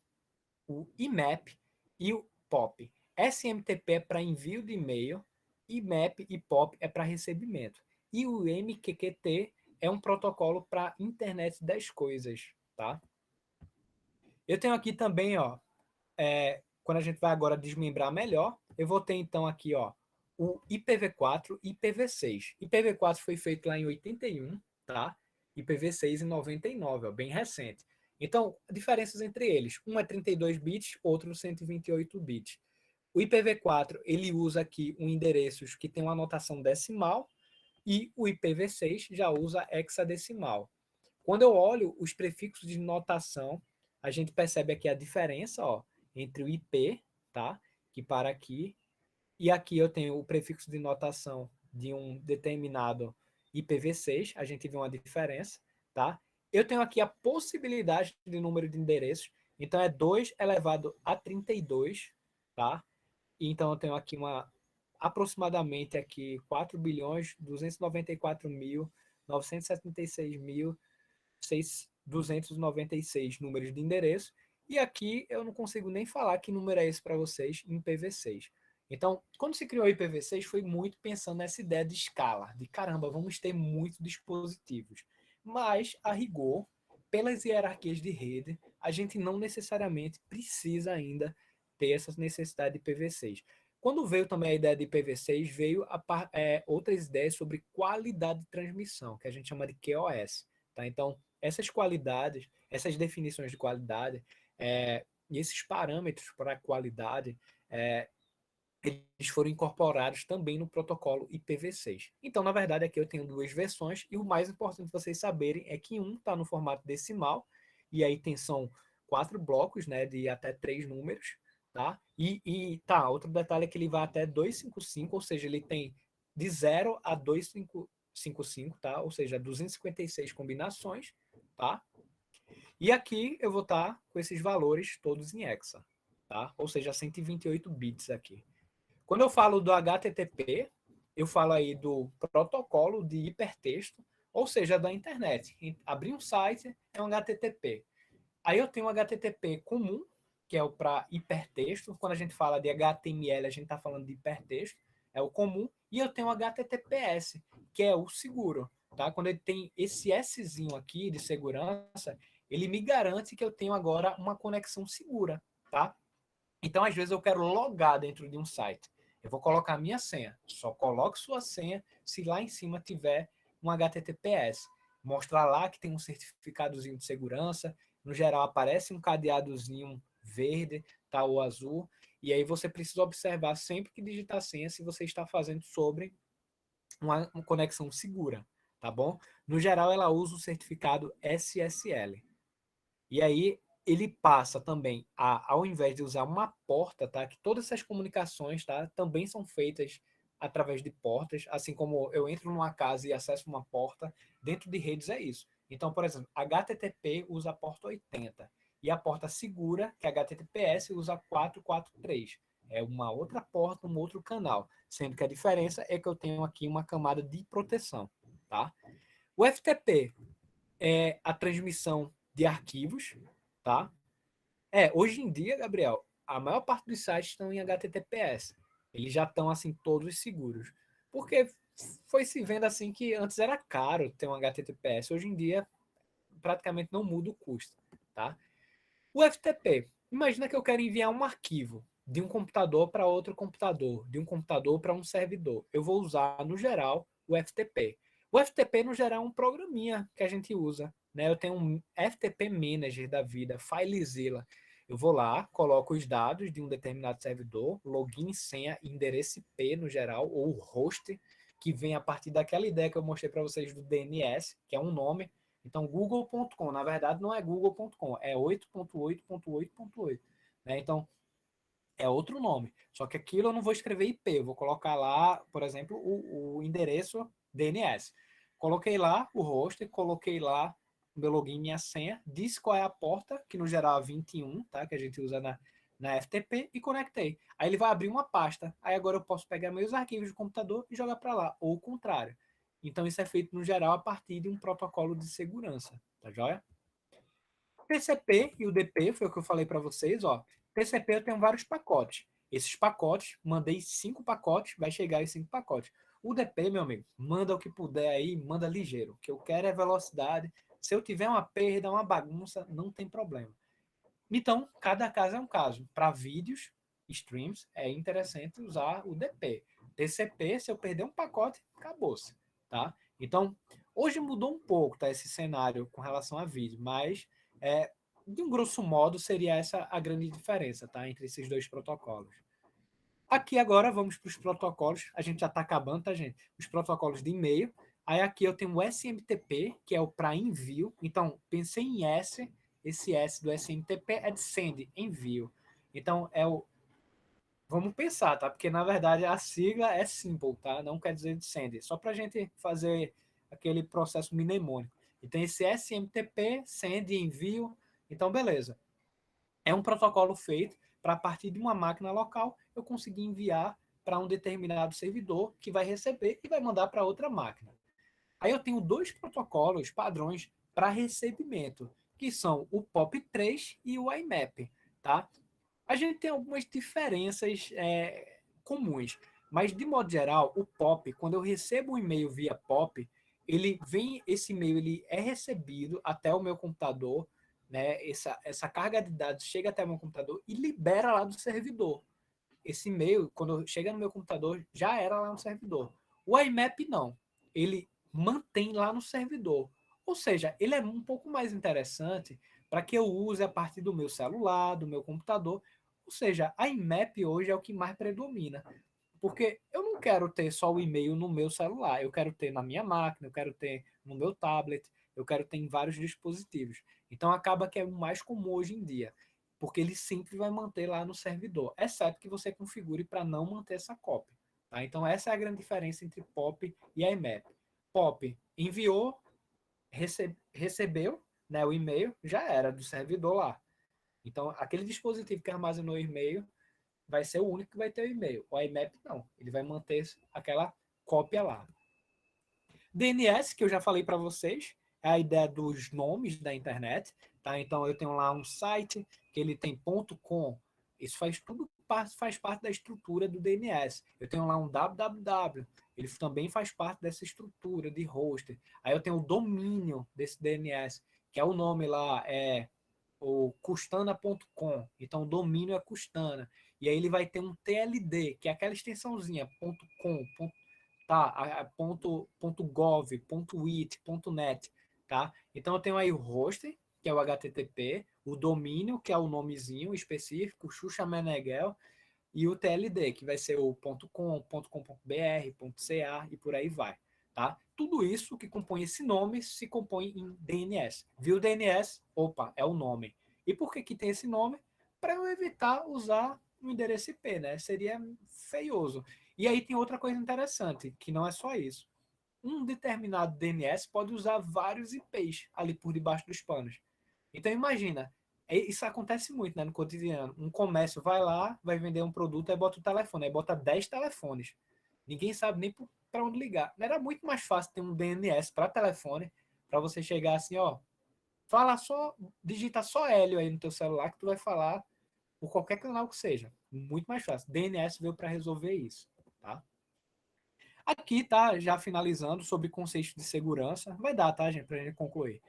o IMAP e o POP. SMTP é para envio de e-mail, IMAP e POP é para recebimento. E o MQTT é um protocolo para internet das coisas, tá? Eu tenho aqui também, ó, quando a gente vai agora desmembrar melhor, eu vou ter então aqui, ó, o IPv4 e IPv6. IPv4 foi feito lá em 81, tá? IPv6 em 99, ó, bem recente. Então, diferenças entre eles. Um é 32 bits, outro 128 bits. O IPv4, ele usa aqui um endereços que tem uma notação decimal e o IPv6 já usa hexadecimal. Quando eu olho os prefixos de notação, a gente percebe aqui a diferença, ó, entre o IP, tá? Que para aqui, e aqui eu tenho o prefixo de notação de um determinado IPv6, a gente vê uma diferença, tá? Eu tenho aqui a possibilidade de número de endereços, então é 2 elevado a 32, tá? Então eu tenho aqui aproximadamente aqui 4 bilhões 294 mil 976 mil 296 números de endereço, e aqui eu não consigo nem falar que número é esse para vocês em IPv6. Então, quando se criou o IPv6, foi muito pensando nessa ideia de escala, de caramba, vamos ter muitos dispositivos. Mas, a rigor, pelas hierarquias de rede, a gente não necessariamente precisa ainda ter essa necessidade de IPv6. Quando veio também a ideia de IPv6, veio outras ideias sobre qualidade de transmissão, que a gente chama de QoS. Tá? Então, essas qualidades, essas definições de qualidade e esses parâmetros para a qualidade, eles foram incorporados também no protocolo IPv6. Então, na verdade, aqui eu tenho duas versões e o mais importante vocês saberem é que um está no formato decimal e aí são 4 blocos, né, de até 3 números, tá? Outro detalhe é que ele vai até 255, ou seja, ele tem de 0 a 255, tá? Ou seja, 256 combinações, tá? E aqui eu vou estar com esses valores todos em hexa, tá? Ou seja, 128 bits aqui. Quando eu falo do HTTP, eu falo aí do protocolo de hipertexto, ou seja, da internet. Abrir um site é um HTTP. Aí eu tenho um HTTP comum, que é o para hipertexto. Quando a gente fala de HTML, a gente está falando de hipertexto, é o comum. E eu tenho o HTTPS, que é o seguro. Tá? Quando ele tem esse Szinho aqui de segurança, ele me garante que eu tenho agora uma conexão segura. Tá? Então, às vezes, eu quero logar dentro de um site. Eu vou colocar a minha senha. Só coloque sua senha se lá em cima tiver um HTTPS. Mostrar lá que tem um certificadozinho de segurança. No geral, aparece um cadeadozinho verde, tá, ou azul. E aí você precisa observar sempre que digitar a senha se você está fazendo sobre uma conexão segura, tá bom? No geral, ela usa o certificado SSL. E aí ele passa também ao invés de usar uma porta, tá? Que todas essas comunicações, tá? Também são feitas através de portas, assim como eu entro numa casa e acesso uma porta, dentro de redes é isso. Então, por exemplo, HTTP usa a porta 80 e a porta segura, que é HTTPS, usa 443. É uma outra porta, um outro canal, sendo que a diferença é que eu tenho aqui uma camada de proteção, tá? O FTP é a transmissão de arquivos, tá? Hoje em dia, Gabriel, a maior parte dos sites estão em HTTPS. Eles já estão assim todos seguros. Porque foi se vendo assim que antes era caro ter um HTTPS, hoje em dia praticamente não muda o custo, tá? O FTP, imagina que eu quero enviar um arquivo de um computador para outro computador, de um computador para um servidor. Eu vou usar, no geral, o FTP. O FTP, no geral, é um programinha que a gente usa. Né? Eu tenho um FTP Manager da vida, FileZilla. Eu vou lá, coloco os dados de um determinado servidor, login, senha, endereço IP no geral, ou host, que vem a partir daquela ideia que eu mostrei para vocês do DNS, que é um nome. Então, google.com, na verdade, não é google.com, é 8.8.8.8. Né? Então, é outro nome. Só que aquilo eu não vou escrever IP, eu vou colocar lá, por exemplo, o endereço DNS. Coloquei lá o host, coloquei lá o meu login e minha senha, disse qual é a porta, que no geral é 21, tá? Que a gente usa na FTP, e conectei. Aí ele vai abrir uma pasta. Aí agora eu posso pegar meus arquivos do computador e jogar para lá, ou o contrário. Então isso é feito no geral a partir de um protocolo de segurança, tá joia? TCP e o DP foi o que eu falei para vocês, ó. TCP eu tenho vários pacotes. Esses pacotes, mandei 5 pacotes, vai chegar em 5 pacotes. O DP, meu amigo, manda o que puder aí, manda ligeiro. O que eu quero é velocidade. Se eu tiver uma perda, uma bagunça, não tem problema. Então, cada caso é um caso. Para vídeos, streams, é interessante usar o DP. TCP, se eu perder um pacote, acabou-se, tá? Então, hoje mudou um pouco, tá, esse cenário com relação a vídeo, mas de um grosso modo seria essa a grande diferença, tá, entre esses dois protocolos. Aqui agora vamos para os protocolos. A gente já está acabando, tá, gente? Os protocolos de e-mail. Aí aqui eu tenho o SMTP, que é o para envio. Então, pensei em S. Esse S do SMTP é de send, envio. Então, é o. Vamos pensar, tá? Porque na verdade a sigla é simple, tá? Não quer dizer de send. Só para a gente fazer aquele processo mnemônico. Então, esse SMTP, send, envio. Então, beleza. É um protocolo feito para, a partir de uma máquina local, eu conseguir enviar para um determinado servidor que vai receber e vai mandar para outra máquina. Aí eu tenho dois protocolos padrões para recebimento, que são o POP3 e o IMAP. Tá? A gente tem algumas diferenças comuns, mas de modo geral, o POP, quando eu recebo um e-mail via POP, esse e-mail ele é recebido até o meu computador, né? Essa carga de dados chega até o meu computador e libera lá do servidor. Esse e-mail, quando chega no meu computador, já era lá no servidor. O IMAP não, ele mantém lá no servidor. Ou seja, ele é um pouco mais interessante para que eu use a partir do meu celular, do meu computador. Ou seja, a IMAP hoje é o que mais predomina. Porque eu não quero ter só o e-mail no meu celular, eu quero ter na minha máquina, eu quero ter no meu tablet, eu quero ter em vários dispositivos. Então acaba que é o mais comum hoje em dia, porque ele sempre vai manter lá no servidor, exceto que você configure para não manter essa cópia. Tá? Então essa é a grande diferença entre POP e IMAP. POP enviou, recebeu, né, o e-mail, já era do servidor lá. Então aquele dispositivo que armazenou o e-mail vai ser o único que vai ter o e-mail. O IMAP não, ele vai manter aquela cópia lá. DNS, que eu já falei para vocês, é a ideia dos nomes da internet, tá? Então eu tenho lá um site que ele tem .com, isso faz tudo faz parte da estrutura do DNS. Eu tenho lá um www, ele também faz parte dessa estrutura de hoster. Aí eu tenho o domínio desse DNS, que é o nome lá, o custana.com. Então o domínio é Custana. E aí ele vai ter um TLD, que é aquela extensãozinha, .com, tá? .gov, .it, .net, tá? Então eu tenho aí o hoster, que é o HTTP, o domínio, que é o nomezinho específico, o Xuxa Meneghel, e o TLD, que vai ser o .com, .com.br, .ca e por aí vai, tá? Tudo isso que compõe esse nome se compõe em DNS. Viu DNS? Opa, é o nome. E por que que tem esse nome? Para eu evitar usar o endereço IP, né? Seria feioso. E aí tem outra coisa interessante, que não é só isso. Um determinado DNS pode usar vários IPs ali por debaixo dos panos. Então imagina, isso acontece muito, né, no cotidiano. Um comércio vai lá, vai vender um produto, aí bota o telefone, aí bota 10 telefones. Ninguém sabe nem para onde ligar. Não era muito mais fácil ter um DNS para telefone, para você chegar assim, ó, fala só, digita só Hélio aí no teu celular que tu vai falar por qualquer canal que seja. Muito mais fácil. DNS veio para resolver isso, tá? Aqui tá já finalizando sobre conceitos de segurança. Vai dar, tá, gente, para a gente concluir.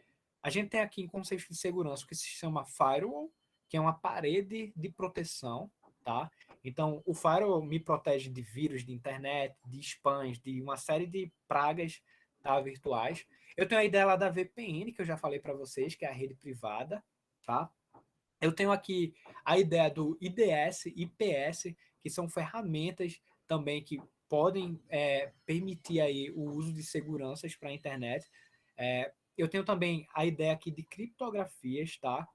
A gente tem aqui em conceitos de segurança o que se chama firewall, que é uma parede de proteção, tá? Então, o firewall me protege de vírus de internet, de spams, de uma série de pragas, tá, virtuais. Eu tenho a ideia lá da VPN, que eu já falei para vocês, que é a rede privada, tá? Eu tenho aqui a ideia do IDS, IPS, que são ferramentas também que podem permitir aí o uso de seguranças para a internet. Eu tenho também a ideia aqui de criptografias, tá?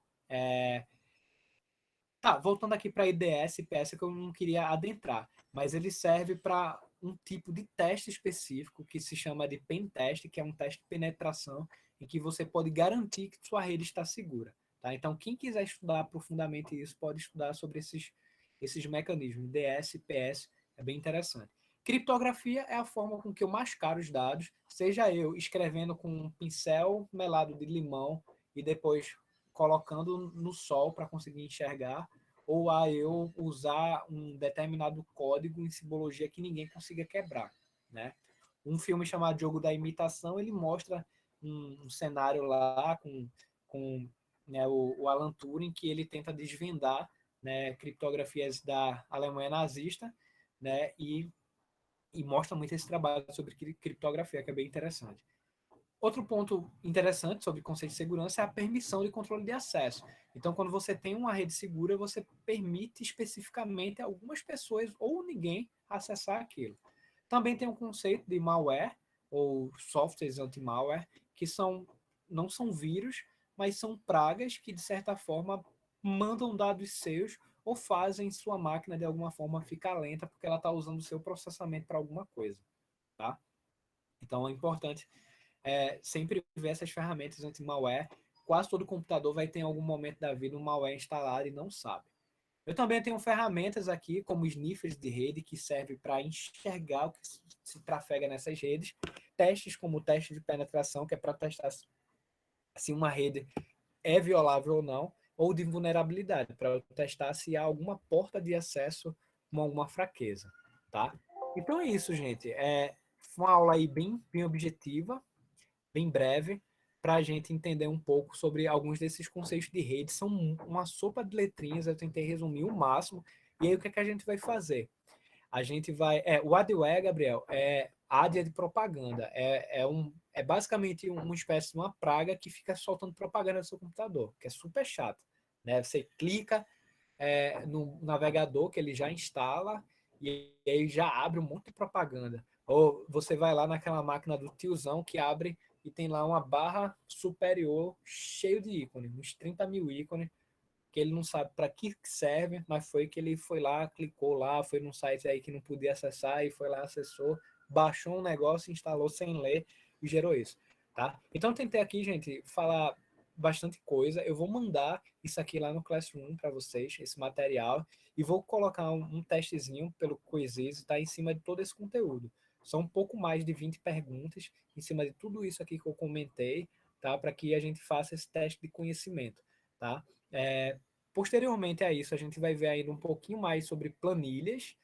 Voltando aqui para IDS, IPS, que eu não queria adentrar, mas ele serve para um tipo de teste específico que se chama de pen test, que é um teste de penetração em que você pode garantir que sua rede está segura. Tá? Então, quem quiser estudar profundamente isso, pode estudar sobre esses mecanismos, DS, PS, é bem interessante. Criptografia é a forma com que eu mascaro os dados, seja eu escrevendo com um pincel melado de limão e depois colocando no sol para conseguir enxergar, ou a eu usar um determinado código em simbologia que ninguém consiga quebrar, né? Um filme chamado Jogo da Imitação, ele mostra um cenário lá com né, o Alan Turing, que ele tenta desvendar, né, criptografias da Alemanha nazista, né, e mostra muito esse trabalho sobre criptografia, que é bem interessante. Outro ponto interessante sobre o conceito de segurança é a permissão de controle de acesso. Então, quando você tem uma rede segura, você permite especificamente algumas pessoas ou ninguém acessar aquilo. Também tem o conceito de malware, ou softwares anti-malware, que não são vírus, mas são pragas que, de certa forma, mandam dados seus ou fazem sua máquina, de alguma forma, ficar lenta porque ela está usando o seu processamento para alguma coisa. Tá? Então, é importante sempre ver essas ferramentas anti-malware. Quase todo computador vai ter em algum momento da vida um malware instalado e não sabe. Eu também tenho ferramentas aqui, como sniffers de rede, que servem para enxergar o que se trafega nessas redes. Testes como o teste de penetração, que é para testar se uma rede é violável ou não, ou de vulnerabilidade, para testar se há alguma porta de acesso com alguma fraqueza. Tá? Então é isso, gente. Foi uma aula aí bem objetiva, bem breve, para a gente entender um pouco sobre alguns desses conceitos de rede. São uma sopa de letrinhas, eu tentei resumir o máximo. E aí, o que é que a gente vai fazer? A gente vai. O adware, Gabriel, é área de propaganda. É basicamente uma espécie de uma praga que fica soltando propaganda no seu computador, que é super chato. Né? Você clica no navegador que ele já instala e aí já abre um monte de propaganda. Ou você vai lá naquela máquina do tiozão que abre e tem lá uma barra superior cheio de ícones, uns 30 mil ícones, que ele não sabe para que serve, mas foi que ele foi lá, clicou lá, foi num site aí que não podia acessar e foi lá, acessou, baixou um negócio, instalou sem ler e gerou isso. Tá? Então, tentei aqui, gente, falar bastante coisa. Eu vou mandar isso aqui lá no Classroom para vocês, esse material, e vou colocar um testezinho pelo Quizzes, tá em cima de todo esse conteúdo. São um pouco mais de 20 perguntas em cima de tudo isso aqui que eu comentei, tá? Para que a gente faça esse teste de conhecimento, tá? Posteriormente a isso, a gente vai ver ainda um pouquinho mais sobre planilhas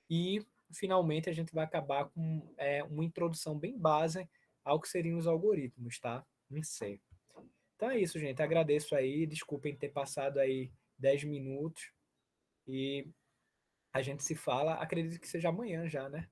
e, finalmente, a gente vai acabar com uma introdução bem base ao que seriam os algoritmos, tá? Em C. Então é isso, gente. Agradeço aí. Desculpem ter passado aí 10 minutos e a gente se fala. Acredito que seja amanhã já, né?